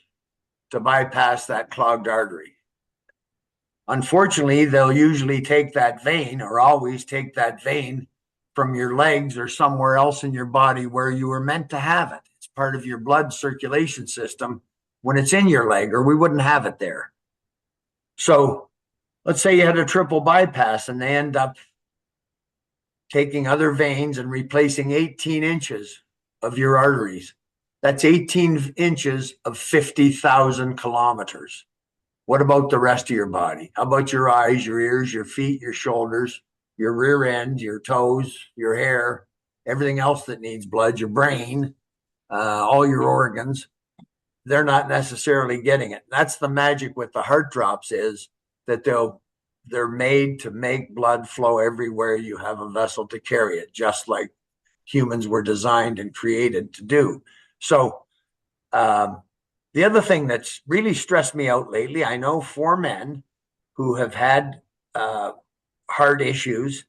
to bypass that clogged artery. Unfortunately, they'll usually take that vein, or always take that vein, from your legs or somewhere else in your body where you were meant to have it. It's part of your blood circulation system when it's in your leg, or we wouldn't have it there. So let's say you had a triple bypass and they end up taking other veins and replacing 18 inches of your arteries. That's 18 inches of 50,000 kilometers. What about the rest of your body? How about your eyes, your ears, your feet, your shoulders, your rear end, your toes, your hair, everything else that needs blood, your brain, all your organs? They're not necessarily getting it. That's the magic with the heart drops, is that they're made to make blood flow everywhere you have a vessel to carry it, just like humans were designed and created to do. So the other thing that's really stressed me out lately, I know 4 men who have had heart issues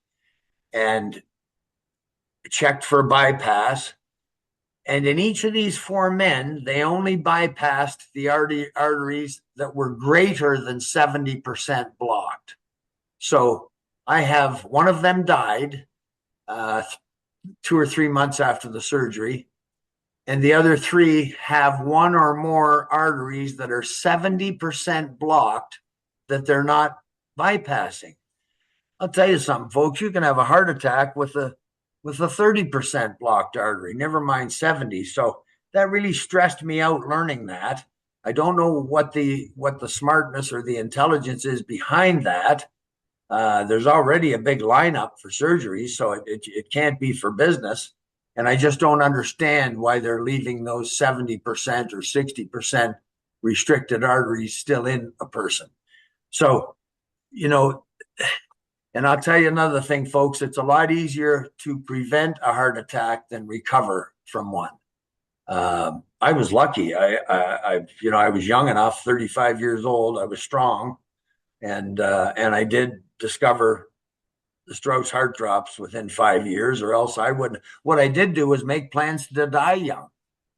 and checked for bypass. And in each of these 4 men, they only bypassed the arteries that were greater than 70% blocked. So I have one of them died 2 or 3 months after the surgery. And the other 3 have 1 or more arteries that are 70% blocked that they're not bypassing. I'll tell you something, folks. You can have a heart attack with a 30% blocked artery, never mind 70. So that really stressed me out learning that. I don't know what the smartness or the intelligence is behind that. There's already a big lineup for surgeries, so it can't be for business. And I just don't understand why they're leaving those 70% or 60% restricted arteries still in a person. So, you know, and I'll tell you another thing, folks, it's a lot easier to prevent a heart attack than recover from one. I was lucky. I was young enough, 35 years old. I was strong, and I did discover the Strauss heart drops within 5 years, or else I wouldn't. What I did do was make plans to die young.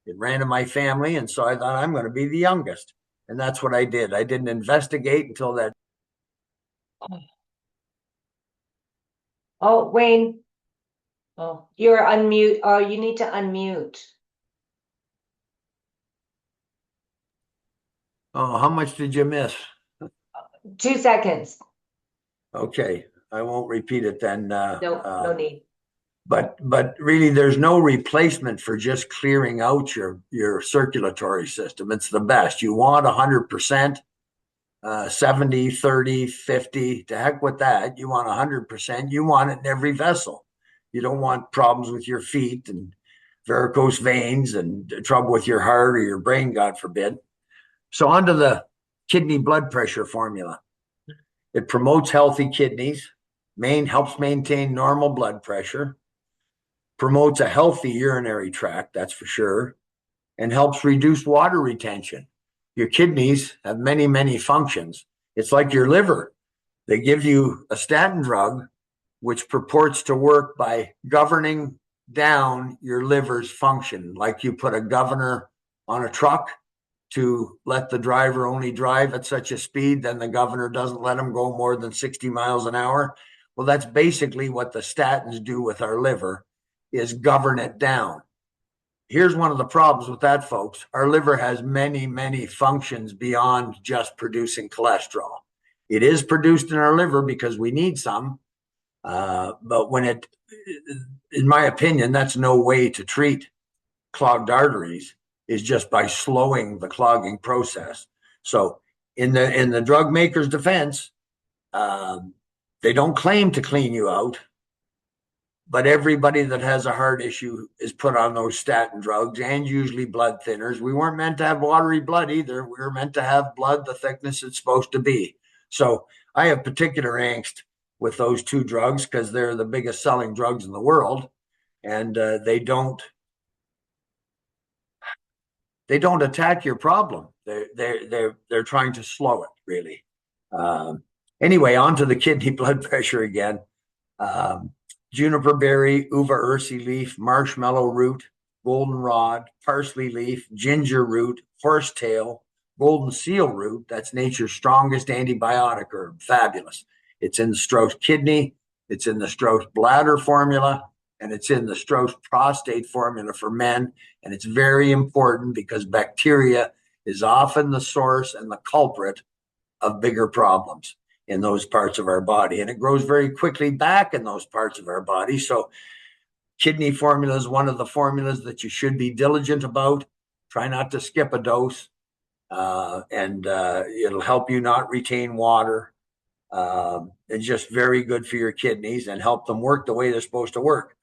It ran in my family, and so I thought I'm going to be the youngest, and that's what I did. I didn't investigate until that. Oh, Wayne. Oh, you're unmute. Oh, you need to unmute. Oh, how much did you miss? 2 seconds. Okay, I won't repeat it then. No need. But really, there's no replacement for just clearing out your circulatory system. It's the best. You want 100%, 70, 30, 50, to heck with that. You want 100%. You want it in every vessel. You don't want problems with your feet and varicose veins and trouble with your heart or your brain, God forbid. So onto the kidney blood pressure formula. It promotes healthy kidneys, helps maintain normal blood pressure, promotes a healthy urinary tract, that's for sure, and helps reduce water retention. Your kidneys have many, many functions. It's like your liver. They give you a statin drug, which purports to work by governing down your liver's function. Like you put a governor on a truck to let the driver only drive at such a speed, then the governor doesn't let him go more than 60 miles an hour. Well, that's basically what the statins do with our liver, is govern it down. Here's one of the problems with that, folks. Our liver has many, many functions beyond just producing cholesterol. It is produced in our liver because we need some, but in my opinion, that's no way to treat clogged arteries, is just by slowing the clogging process. So in the drug maker's defense, they don't claim to clean you out, but everybody that has a heart issue is put on those statin drugs and usually blood thinners. We weren't meant to have watery blood either. We were meant to have blood the thickness it's supposed to be. So I have particular angst with those two drugs because they're the biggest selling drugs in the world, and they don't attack your problem. They're trying to slow it, really. Anyway, on to the kidney blood pressure again. Juniper berry, uva ursi leaf, marshmallow root, goldenrod, parsley leaf, ginger root, horsetail, golden seal root. That's nature's strongest antibiotic herb. Fabulous. It's in the Strauss kidney. It's in the Strauss bladder formula, and it's in the Strauss prostate formula for men. And it's very important because bacteria is often the source and the culprit of bigger problems in those parts of our body. And it grows very quickly back in those parts of our body. So kidney formula is one of the formulas that you should be diligent about. Try not to skip a dose, and it'll help you not retain water. It's just very good for your kidneys and help them work the way they're supposed to work.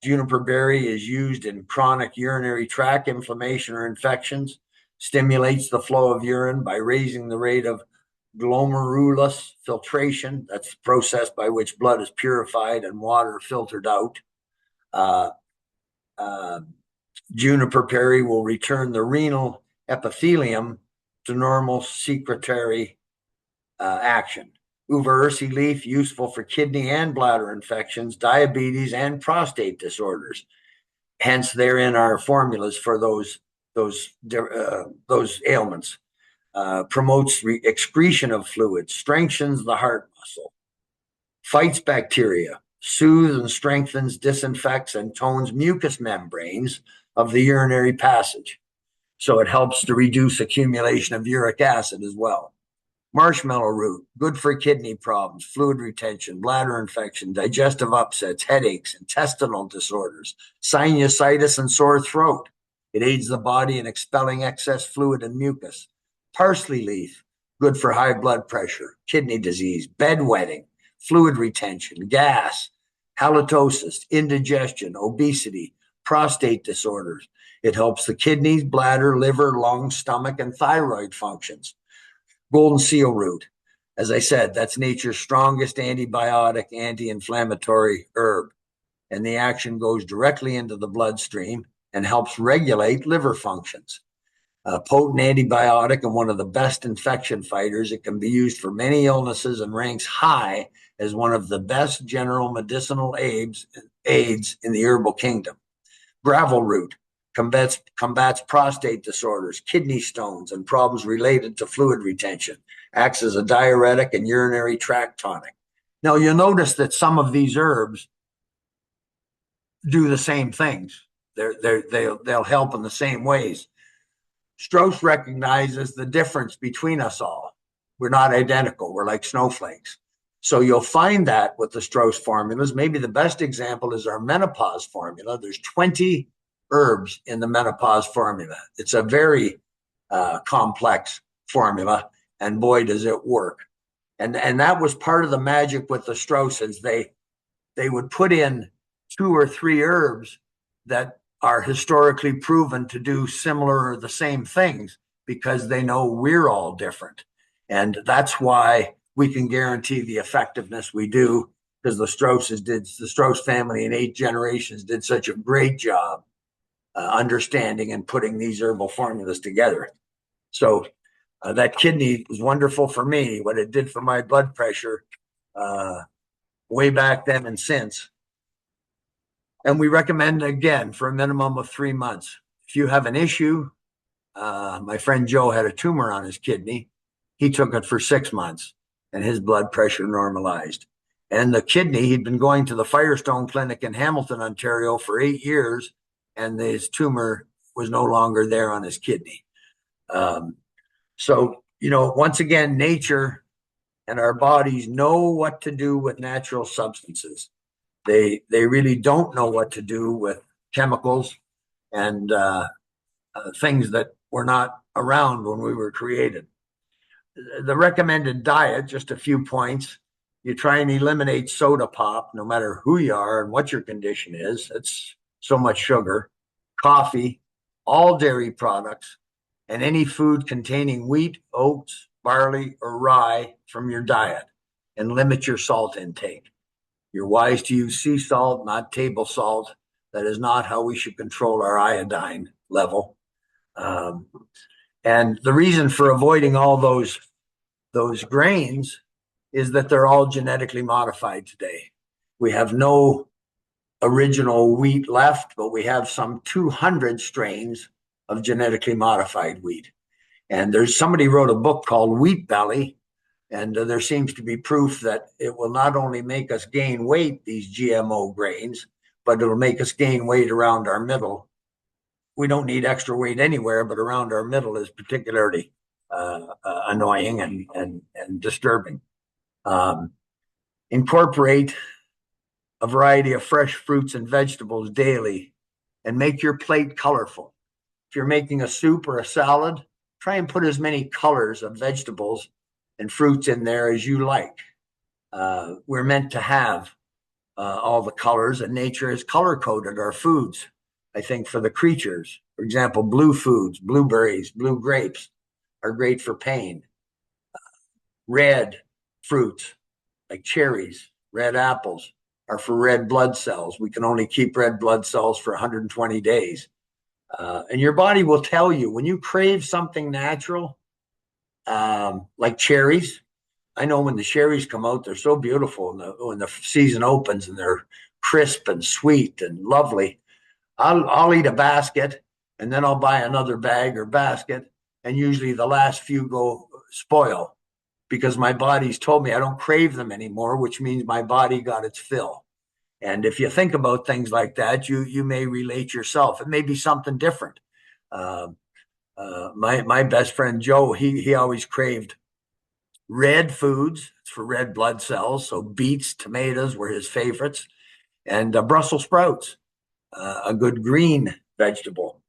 Juniper berry is used in chronic urinary tract inflammation or infections, stimulates the flow of urine by raising the rate of glomerulus filtration. That's the process by which blood is purified and water filtered out. Juniper berry will return the renal epithelium to normal secretory action. Uva ursi leaf, useful for kidney and bladder infections, diabetes, and prostate disorders. Hence, they're in our formulas for those ailments. Promotes excretion of fluids, strengthens the heart muscle, fights bacteria, soothes and strengthens, disinfects, and tones mucous membranes of the urinary passage. So it helps to reduce accumulation of uric acid as well. Marshmallow root, good for kidney problems, fluid retention, bladder infection, digestive upsets, headaches, intestinal disorders, sinusitis, and sore throat. It aids the body in expelling excess fluid and mucus. Parsley leaf, good for high blood pressure, kidney disease, bedwetting, fluid retention, gas, halitosis, indigestion, obesity, prostate disorders. It helps the kidneys, bladder, liver, lungs, stomach, and thyroid functions. Golden seal root, as I said, that's nature's strongest antibiotic, anti-inflammatory herb. And the action goes directly into the bloodstream and helps regulate liver functions. A potent antibiotic and one of the best infection fighters. It can be used for many illnesses and ranks high as one of the best general medicinal aids in the herbal kingdom. Gravel root combats prostate disorders, kidney stones, and problems related to fluid retention. Acts as a diuretic and urinary tract tonic. Now, you'll notice that some of these herbs do the same things. They'll help in the same ways. Strauss recognizes the difference between us all. We're not identical. We're like snowflakes. So you'll find that with the Strauss formulas. Maybe the best example is our menopause formula. There's 20 herbs in the menopause formula. It's a very complex formula, and boy, does it work. And that was part of the magic with the Strausses. They would put in 2 or 3 herbs that are historically proven to do similar or the same things because they know we're all different. And that's why we can guarantee the effectiveness we do, because the Strauss family in 8 generations did such a great job understanding and putting these herbal formulas together. So that kidney was wonderful for me, what it did for my blood pressure way back then and since. And we recommend, again, for a minimum of 3 months. If you have an issue, my friend Joe had a tumor on his kidney. He took it for 6 months and his blood pressure normalized. And the kidney, he'd been going to the Firestone Clinic in Hamilton, Ontario for 8 years, and his tumor was no longer there on his kidney. So, once again, nature and our bodies know what to do with natural substances. They really don't know what to do with chemicals and things that were not around when we were created. The recommended diet, just a few points. You try and eliminate soda pop, no matter who you are and what your condition is. It's so much sugar. Coffee, all dairy products, and any food containing wheat, oats, barley, or rye from your diet, and limit your salt intake. You're wise to use sea salt, not table salt. That is not how we should control our iodine level. And the reason for avoiding all those grains is that they're all genetically modified today. We have no original wheat left, but we have some 200 strains of genetically modified wheat. And somebody wrote a book called Wheat Belly, and there seems to be proof that it will not only make us gain weight, these GMO grains, but it'll make us gain weight around our middle. We don't need extra weight anywhere, but around our middle is particularly annoying and disturbing. Incorporate a variety of fresh fruits and vegetables daily and make your plate colorful. If you're making a soup or a salad, try and put as many colors of vegetables and fruits in there as you like. We're meant to have all the colors, and nature has color coded our foods, I think, for the creatures. For example, blue foods, blueberries, blue grapes are great for pain. Red fruits like cherries, red apples are for red blood cells. We can only keep red blood cells for 120 days. And your body will tell you when you crave something natural, like cherries. I know when the cherries come out, they're so beautiful when the season opens and they're crisp and sweet and lovely. I'll eat a basket and then I'll buy another bag or basket, and usually the last few go spoil because my body's told me I don't crave them anymore, which means my body got its fill. And if you think about things like that, you may relate yourself. It may be something different. My best friend Joe, he always craved red foods. It's for red blood cells. So beets, tomatoes were his favorites, and Brussels sprouts, a good green vegetable.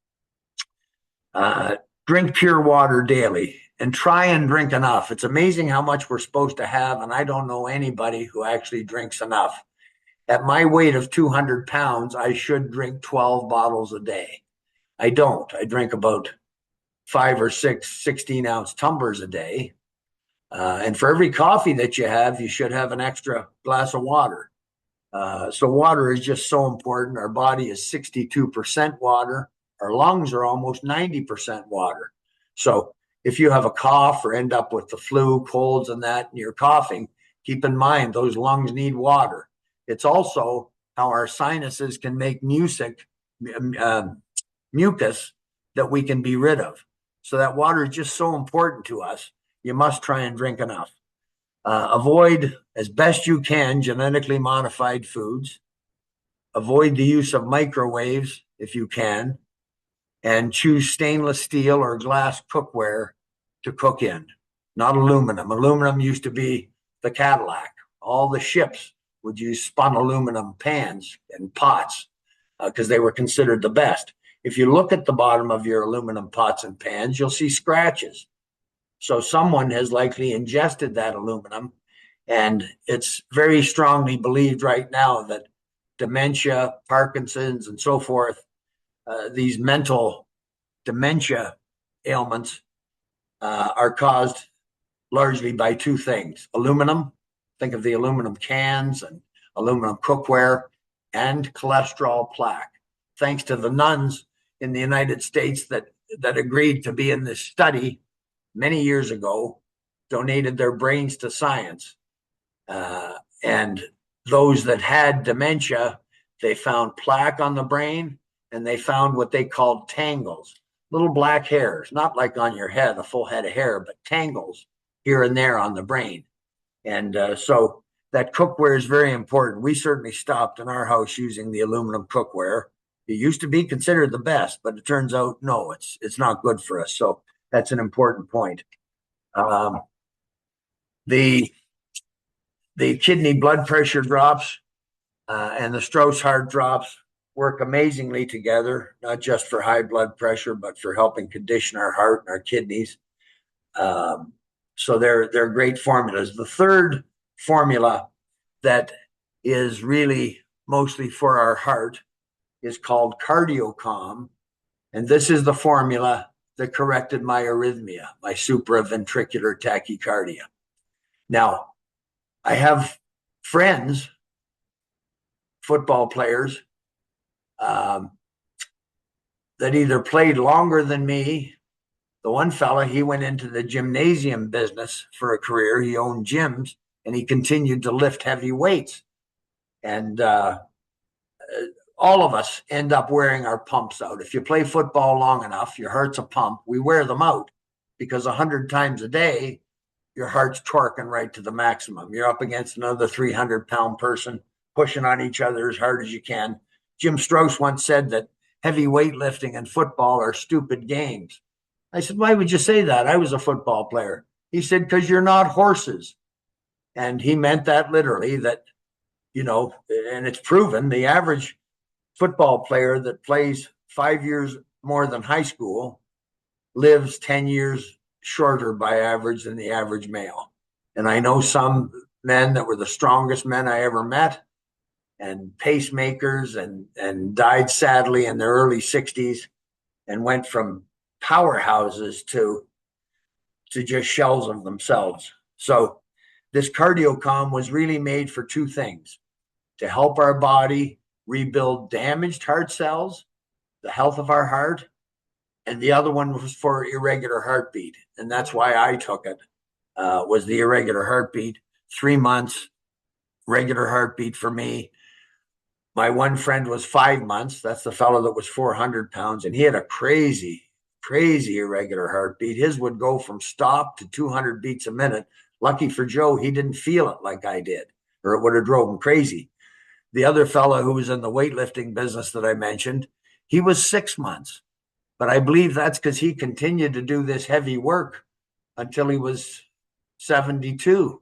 Uh, Drink pure water daily and try and drink enough. It's amazing how much we're supposed to have, and I don't know anybody who actually drinks enough. At my weight of 200 pounds, I should drink 12 bottles a day. I don't. I drink about 5 or 6 16-ounce tumblers a day. And for every coffee that you have, you should have an extra glass of water. So water is just so important. Our body is 62% water. Our lungs are almost 90% water. So if you have a cough or end up with the flu, colds, and that, and you're coughing, keep in mind those lungs need water. It's also how our sinuses can make mucus that we can be rid of. So that water is just so important to us. You must try and drink enough. Avoid as best you can genetically modified foods. Avoid the use of microwaves if you can, and choose stainless steel or glass cookware to cook in, not aluminum. Aluminum used to be the Cadillac. All the ships would use spun aluminum pans and pots because they were considered the best. If you look at the bottom of your aluminum pots and pans, you'll see scratches. So someone has likely ingested that aluminum, and it's very strongly believed right now that dementia, Parkinson's, and so forth, these mental dementia ailments are caused largely by two things: aluminum, think of the aluminum cans and aluminum cookware, and cholesterol plaque. Thanks to the nuns in the United States that agreed to be in this study many years ago, donated their brains to science. And those that had dementia, they found plaque on the brain, and they found what they called tangles, little black hairs, not like on your head, a full head of hair, but tangles here and there on the brain. And so that cookware is very important. We certainly stopped in our house using the aluminum cookware. It used to be considered the best, but it turns out, no, it's not good for us. So that's an important point. The kidney blood pressure drops and the Strauss heart drops work amazingly together, not just for high blood pressure, but for helping condition our heart and our kidneys. So they're great formulas. The third formula that is really mostly for our heart is called CardioCalm. And this is the formula that corrected my arrhythmia, my supraventricular tachycardia. Now, I have friends, football players, that either played longer than me. The one fella, he went into the gymnasium business for a career. He owned gyms, and he continued to lift heavy weights. And all of us end up wearing our pumps out. If you play football long enough, your heart's a pump. We wear them out because 100 times a day, your heart's torquing right to the maximum. You're up against another 300-pound person, pushing on each other as hard as you can. Jim Strauss once said that heavy weightlifting and football are stupid games. I said, why would you say that? I was a football player. He said, because you're not horses. And he meant that literally, that, and it's proven the average football player that plays 5 years more than high school lives 10 years shorter by average than the average male. And I know some men that were the strongest men I ever met, and pacemakers, and died sadly in their early 60s and went from powerhouses to just shells of themselves. So this CardioCalm was really made for two things: to help our body rebuild damaged heart cells, the health of our heart, and the other one was for irregular heartbeat. And that's why I took it, was the irregular heartbeat. 3 months, regular heartbeat for me. My one friend was 5 months. That's the fellow that was 400 pounds, and he had a crazy irregular heartbeat. His would go from stop to 200 beats a minute. Lucky for Joe, he didn't feel it like I did, or it would have drove him crazy. The other fellow who was in the weightlifting business that I mentioned, he was 6 months. But I believe that's because he continued to do this heavy work until he was 72.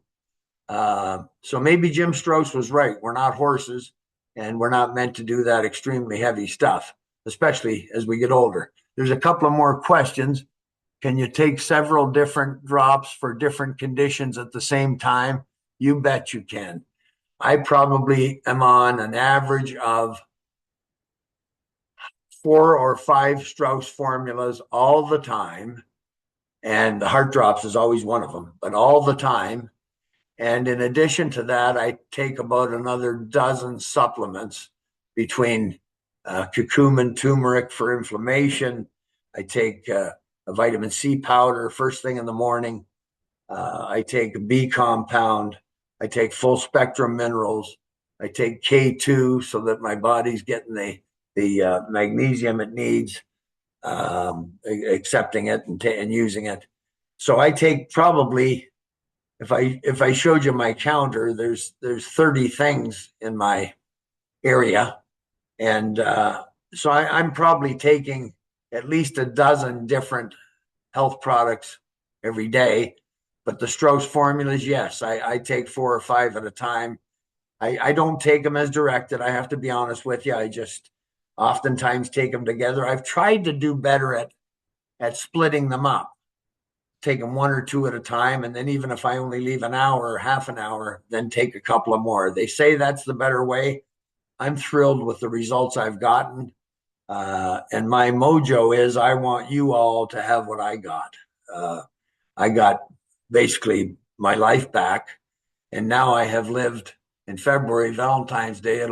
So maybe Jim Strauss was right. We're not horses, and we're not meant to do that extremely heavy stuff, especially as we get older. There's a couple of more questions. Can you take several different drops for different conditions at the same time? You bet you can. I probably am on an average of 4 or 5 Strauss formulas all the time. And the heart drops is always one of them, but all the time. And in addition to that, I take about another dozen supplements between curcumin, turmeric for inflammation. I take a vitamin C powder first thing in the morning. I take a B compound. I take full spectrum minerals. I take K2 so that my body's getting the magnesium it needs, accepting it and using it. So I take probably, if I showed you my counter, there's 30 things in my area, and so I'm probably taking at least a dozen different health products every day. But the Strauss formulas, yes, I take 4 or 5 at a time. I don't take them as directed. I have to be honest with you. I just oftentimes take them together. I've tried to do better at splitting them up, take them 1 or 2 at a time, and then even if I only leave an hour or half an hour, then take a couple of more. They say that's the better way. I'm thrilled with the results I've gotten, and my mojo is I want you all to have what I got. I got basically my life back, and now I have lived. In February, Valentine's Day,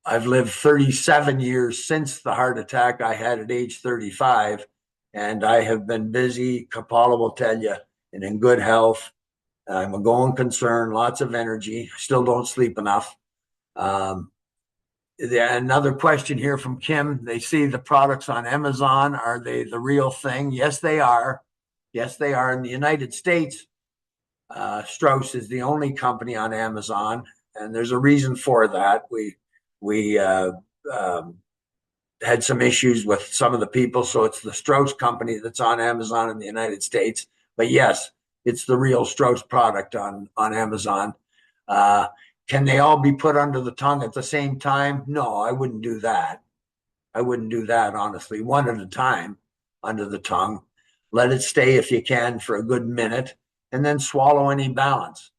I've lived 37 years since the heart attack I had at age 35, and I have been busy, Kapala will tell you, and in good health. I'm a going concern, lots of energy, still don't sleep enough. Another question here from Kim. They see the products on Amazon. Are they the real thing? Yes, they are. Yes, they are. In the United States, Strauss is the only company on Amazon, and there's a reason for that. We had some issues with some of the people, so it's the Strauss company that's on Amazon in the United States. But yes, it's the real Strauss product on Amazon. Can they all be put under the tongue at the same time? No, I wouldn't do that. I wouldn't do that, honestly. One at a time under the tongue. Let it stay if you can for a good minute, and then swallow any balance.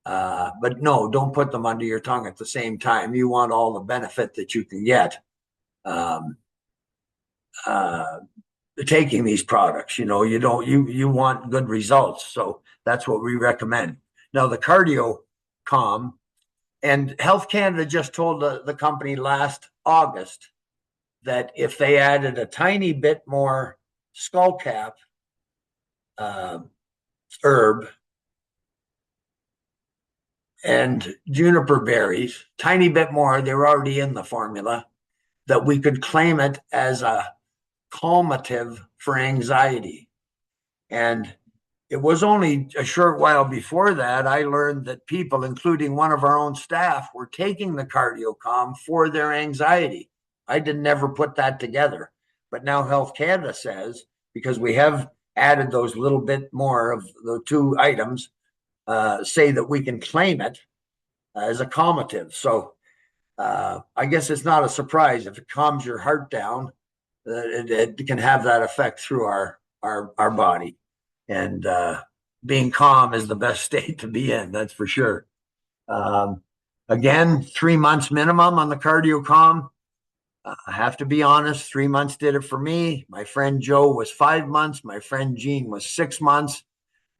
But no, don't put them under your tongue at the same time. You want all the benefit that you can get taking these products. You want good results. So that's what we recommend. Now, the cardio calm, and Health Canada just told the company last August that if they added a tiny bit more skullcap herb and juniper berries, tiny bit more, they were already in the formula, that we could claim it as a calmative for anxiety. And it was only a short while before that I learned that people, including one of our own staff, were taking the cardio calm for their anxiety. I did never put that together. But now Health Canada says, because we have added those little bit more of the 2 items, say that we can claim it as a calmative. So I guess it's not a surprise if it calms your heart down, it can have that effect through our body. And being calm is the best state to be in, that's for sure. Again, 3 months minimum on the cardio calm. I have to be honest, 3 months did it for me. My friend Joe was 5 months. My friend Gene was 6 months.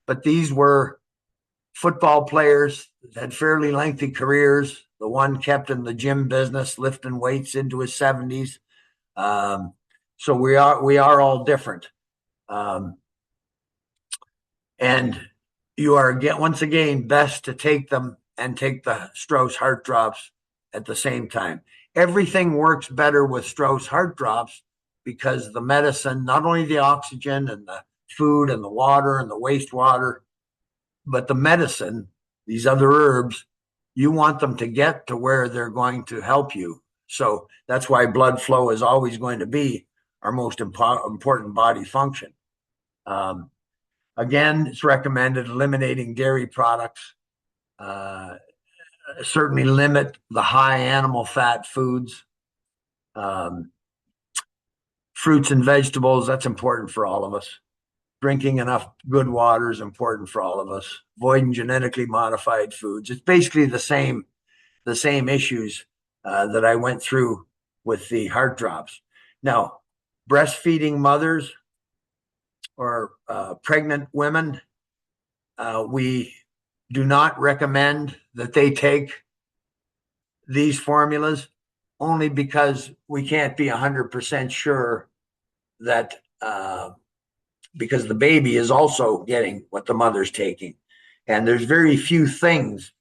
But these were football players that had fairly lengthy careers. The one kept in the gym business, lifting weights into his 70s. So we are all different. And you are, once again, best to take them and take the Strauss heart drops at the same time. Everything works better with Strauss heart drops because the medicine, not only the oxygen and the food and the water and the wastewater, but the medicine, these other herbs, you want them to get to where they're going to help you. So that's why blood flow is always going to be our most important body function. Again, it's recommended eliminating dairy products. Certainly limit the high animal fat foods. Um, Fruits and vegetables, that's important for all of us. Drinking enough good water is important for all of us. Avoiding genetically modified foods. It's basically the same issues that I went through with the heart drops. Now, breastfeeding mothers or pregnant women, we do not recommend that they take these formulas only because we can't be 100% sure that because the baby is also getting what the mother's taking. And there's very few things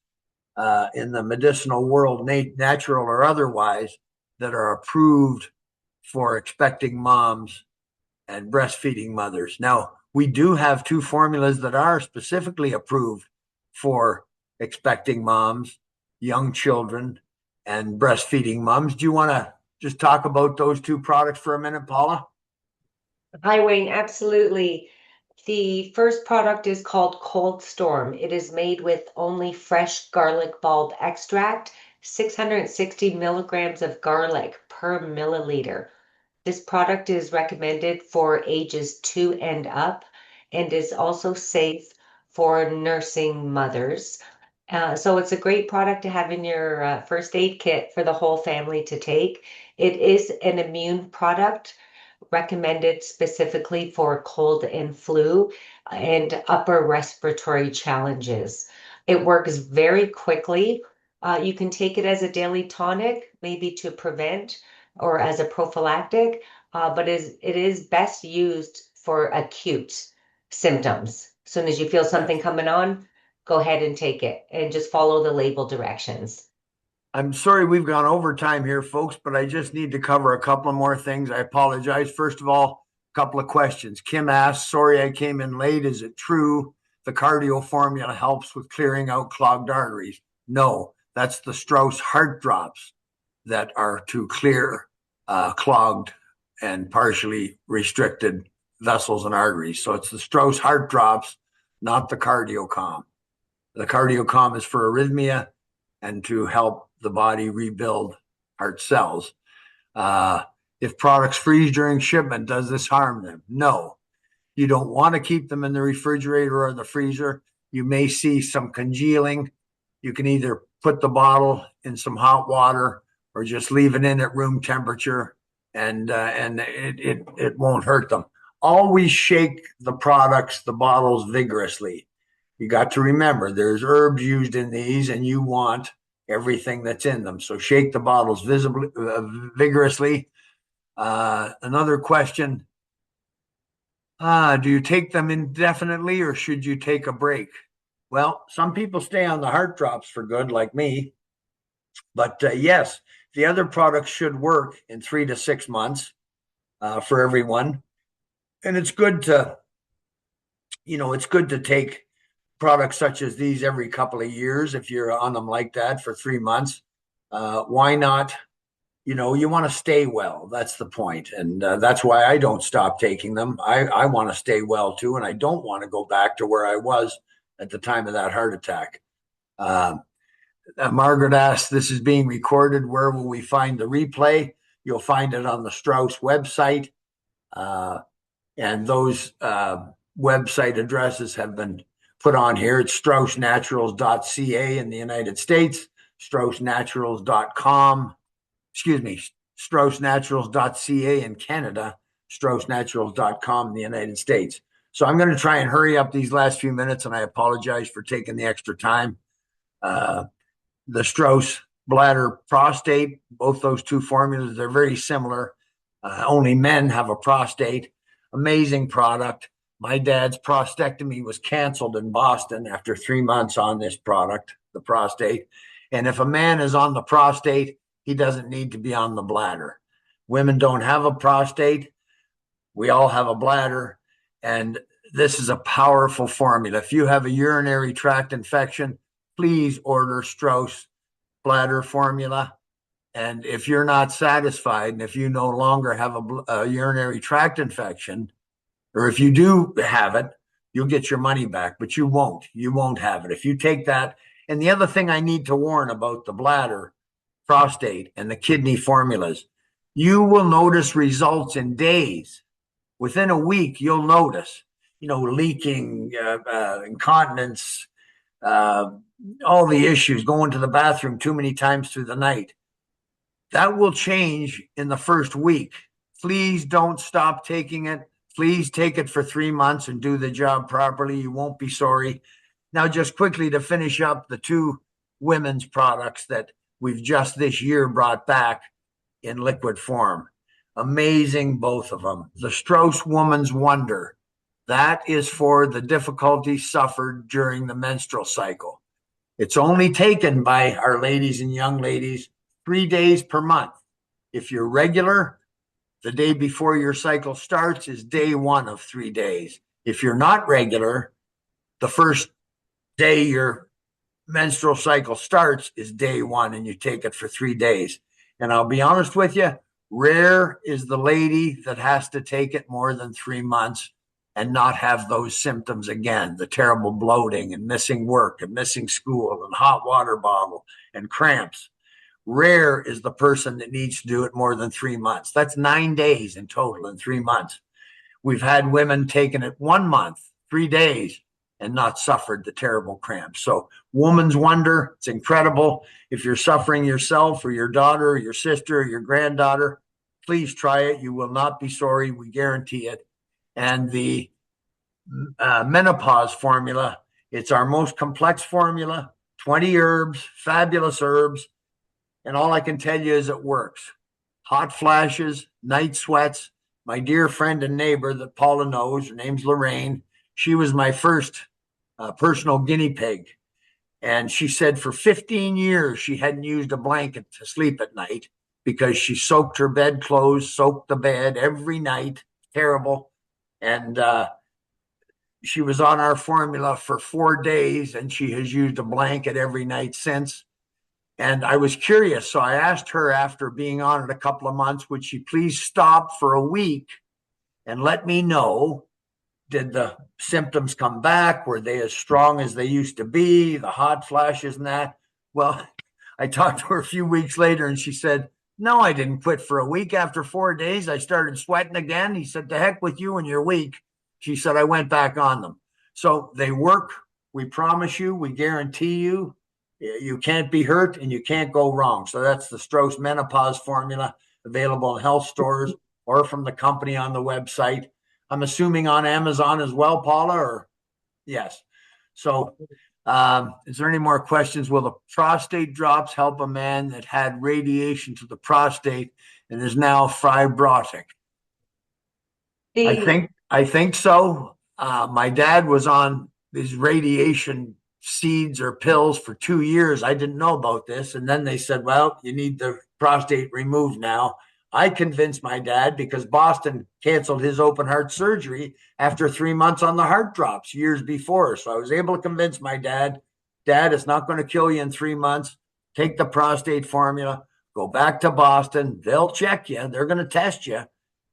in the medicinal world, natural or otherwise, that are approved for expecting moms and breastfeeding mothers. Now, we do have two formulas that are specifically approved for expecting moms, young children, and breastfeeding moms. Do you want to just talk about those two products for a minute, Paula? Hi, Wayne. Absolutely. The first product is called Cold Storm. It is made with only fresh garlic bulb extract, 660 milligrams of garlic per milliliter. This product is recommended for ages 2 and up and is also safe for nursing mothers. So it's a great product to have in your first aid kit for the whole family to take. It is an immune product recommended specifically for cold and flu and upper respiratory challenges. It works very quickly. You can take it as a daily tonic, maybe to prevent or as a prophylactic, but it is best used for acute symptoms. As soon as you feel something coming on, go ahead and take it and just follow the label directions. I'm sorry we've gone over time here, folks, but I just need to cover a couple of more things. I apologize. First of all, a couple of questions. Kim asked, sorry I came in late. Is it true the cardio formula helps with clearing out clogged arteries? No, that's the Strauss heart drops that are to clear clogged and partially restricted vessels and arteries. So it's the Strauss heart drops, not the CardioCom. The CardioCom is for arrhythmia and to help the body rebuild heart cells. If products freeze during shipment, does this harm them? No. You don't want to keep them in the refrigerator or the freezer. You may see some congealing. You can either put the bottle in some hot water or just leave it in at room temperature, and it won't hurt them. Always shake the products, the bottles vigorously. You got to remember there's herbs used in these, and you want everything that's in them. So shake the bottles vigorously. Another question. Do you take them indefinitely or should you take a break? Well, some people stay on the heart drops for good, like me. But yes, the other products should work in 3 to 6 months for everyone. And it's good to, it's good to take products such as these every couple of years if you're on them like that for 3 months. Why not? You want to stay well. That's the point. And that's why I don't stop taking them. I want to stay well too. And I don't want to go back to where I was at the time of that heart attack. Margaret asked, this is being recorded. Where will we find the replay? You'll find it on the Strauss website. And those website addresses have been put on here. It's straussnaturals.ca in the United States, straussnaturals.com. straussnaturals.ca in Canada, straussnaturals.com in the United States. So I'm going to try and hurry up these last few minutes, and I apologize for taking the extra time. The Strauss bladder prostate, both those two formulas, they're very similar. Only men have a prostate. Amazing product. My dad's prostatectomy was canceled in Boston after 3 months on this product, the prostate. And if a man is on the prostate, he doesn't need to be on the bladder. Women don't have a prostate. We all have a bladder. And this is a powerful formula. If you have a urinary tract infection, please order Strauss bladder formula. And if you're not satisfied, and if you no longer have a urinary tract infection, or if you do have it, you'll get your money back, but you won't have it if you take that. And the other thing I need to warn about the bladder, prostate, and the kidney formulas, you will notice results in days. Within a week, you'll notice, leaking, incontinence, uh, all the issues, going to the bathroom too many times through the night. That will change in the first week. Please don't stop taking it. Please take it for 3 months and do the job properly. You won't be sorry. Now, just quickly to finish up the two women's products that we've just this year brought back in liquid form. Amazing, both of them. The Strauss Woman's Wonder. That is for the difficulties suffered during the menstrual cycle. It's only taken by our ladies and young ladies 3 days per month. If you're regular, the day before your cycle starts is day 1 of 3 days. If you're not regular, the first day your menstrual cycle starts is day 1, and you take it for 3 days. And I'll be honest with you, rare is the lady that has to take it more than 3 months and not have those symptoms again, the terrible bloating and missing work and missing school and hot water bottle and cramps. Rare is the person that needs to do it more than 3 months. That's 9 days in total in 3 months. We've had women taking it 1 month, 3 days, and not suffered the terrible cramps. So Woman's Wonder, it's incredible. If you're suffering yourself or your daughter or your sister or your granddaughter, please try it. You will not be sorry. We guarantee it. And the menopause formula, it's our most complex formula, 20 herbs, fabulous herbs. And all I can tell you is it works. Hot flashes, night sweats. My dear friend and neighbor that Paula knows, her name's Lorraine. She was my first personal guinea pig. And she said for 15 years, she hadn't used a blanket to sleep at night because she soaked her bedclothes, soaked the bed every night. Terrible. And she was on our formula for 4 days, and she has used a blanket every night since. And I was curious. So I asked her, after being on it a couple of months, would she please stop for a week and let me know, did the symptoms come back? Were they as strong as they used to be? The hot flashes and that? Well, I talked to her a few weeks later, and she said, no, I didn't quit for a week. After 4 days, I started sweating again. He said, to heck with you and your week. She said, I went back on them. So they work. We promise you, we guarantee you, you can't be hurt and you can't go wrong. So that's the Strauss Menopause Formula, available in health stores or from the company on the website. I'm assuming on Amazon as well, Paula, or yes. So is there any more questions? Will the prostate drops help a man that had radiation to the prostate and is now fibrotic? I think so. My dad was on these radiation seeds or pills for 2 years. I didn't know about this. And then they said, well, you need the prostate removed now. I convinced my dad, because Boston canceled his open heart surgery after 3 months on the heart drops years before. So I was able to convince my dad, it's not going to kill you in 3 months. Take the prostate formula, go back to Boston. They'll check you. They're going to test you.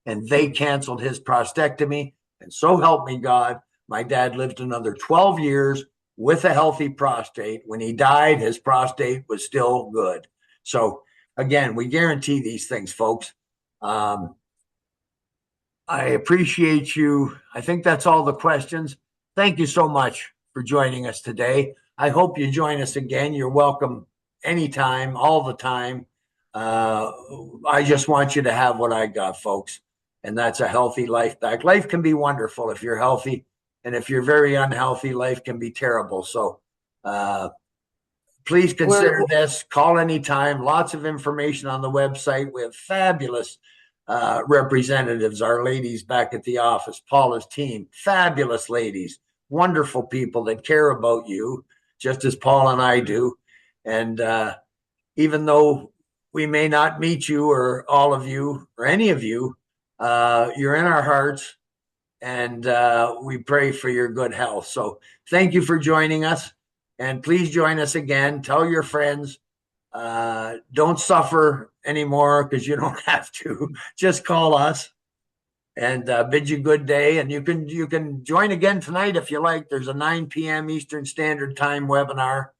And they canceled his prostatectomy. And so help me God, my dad lived another 12 years with a healthy prostate. When he died, his prostate was still good. So again, we guarantee these things, folks. I appreciate you. I think that's all the questions. Thank you so much for joining us today. I hope you join us again. You're welcome anytime, all the time. I just want you to have what I got, folks. And that's a healthy life back. Life can be wonderful if you're healthy. And if you're very unhealthy, life can be terrible. So please consider this. Call anytime. Lots of information on the website. We have fabulous representatives, our ladies back at the office, Paula's team, fabulous ladies, wonderful people that care about you, just as Paul and I do. And even though we may not meet you or all of you or any of you, you're in our hearts. And we pray for your good health. So thank you for joining us. And please join us again. Tell your friends. Don't suffer anymore, because you don't have to. Just call us. and bid you good day. And you can join again tonight if you like. There's a 9 p.m. Eastern Standard Time webinar.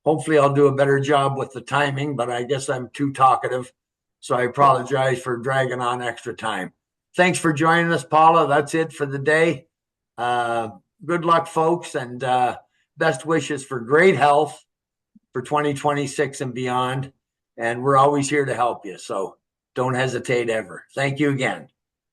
Hopefully I'll do a better job with the timing, but I guess I'm too talkative. So I apologize for dragging on extra time. Thanks for joining us, Paula. That's it for the day. Good luck, folks, and best wishes for great health for 2026 and beyond. And we're always here to help you. So don't hesitate ever. Thank you again.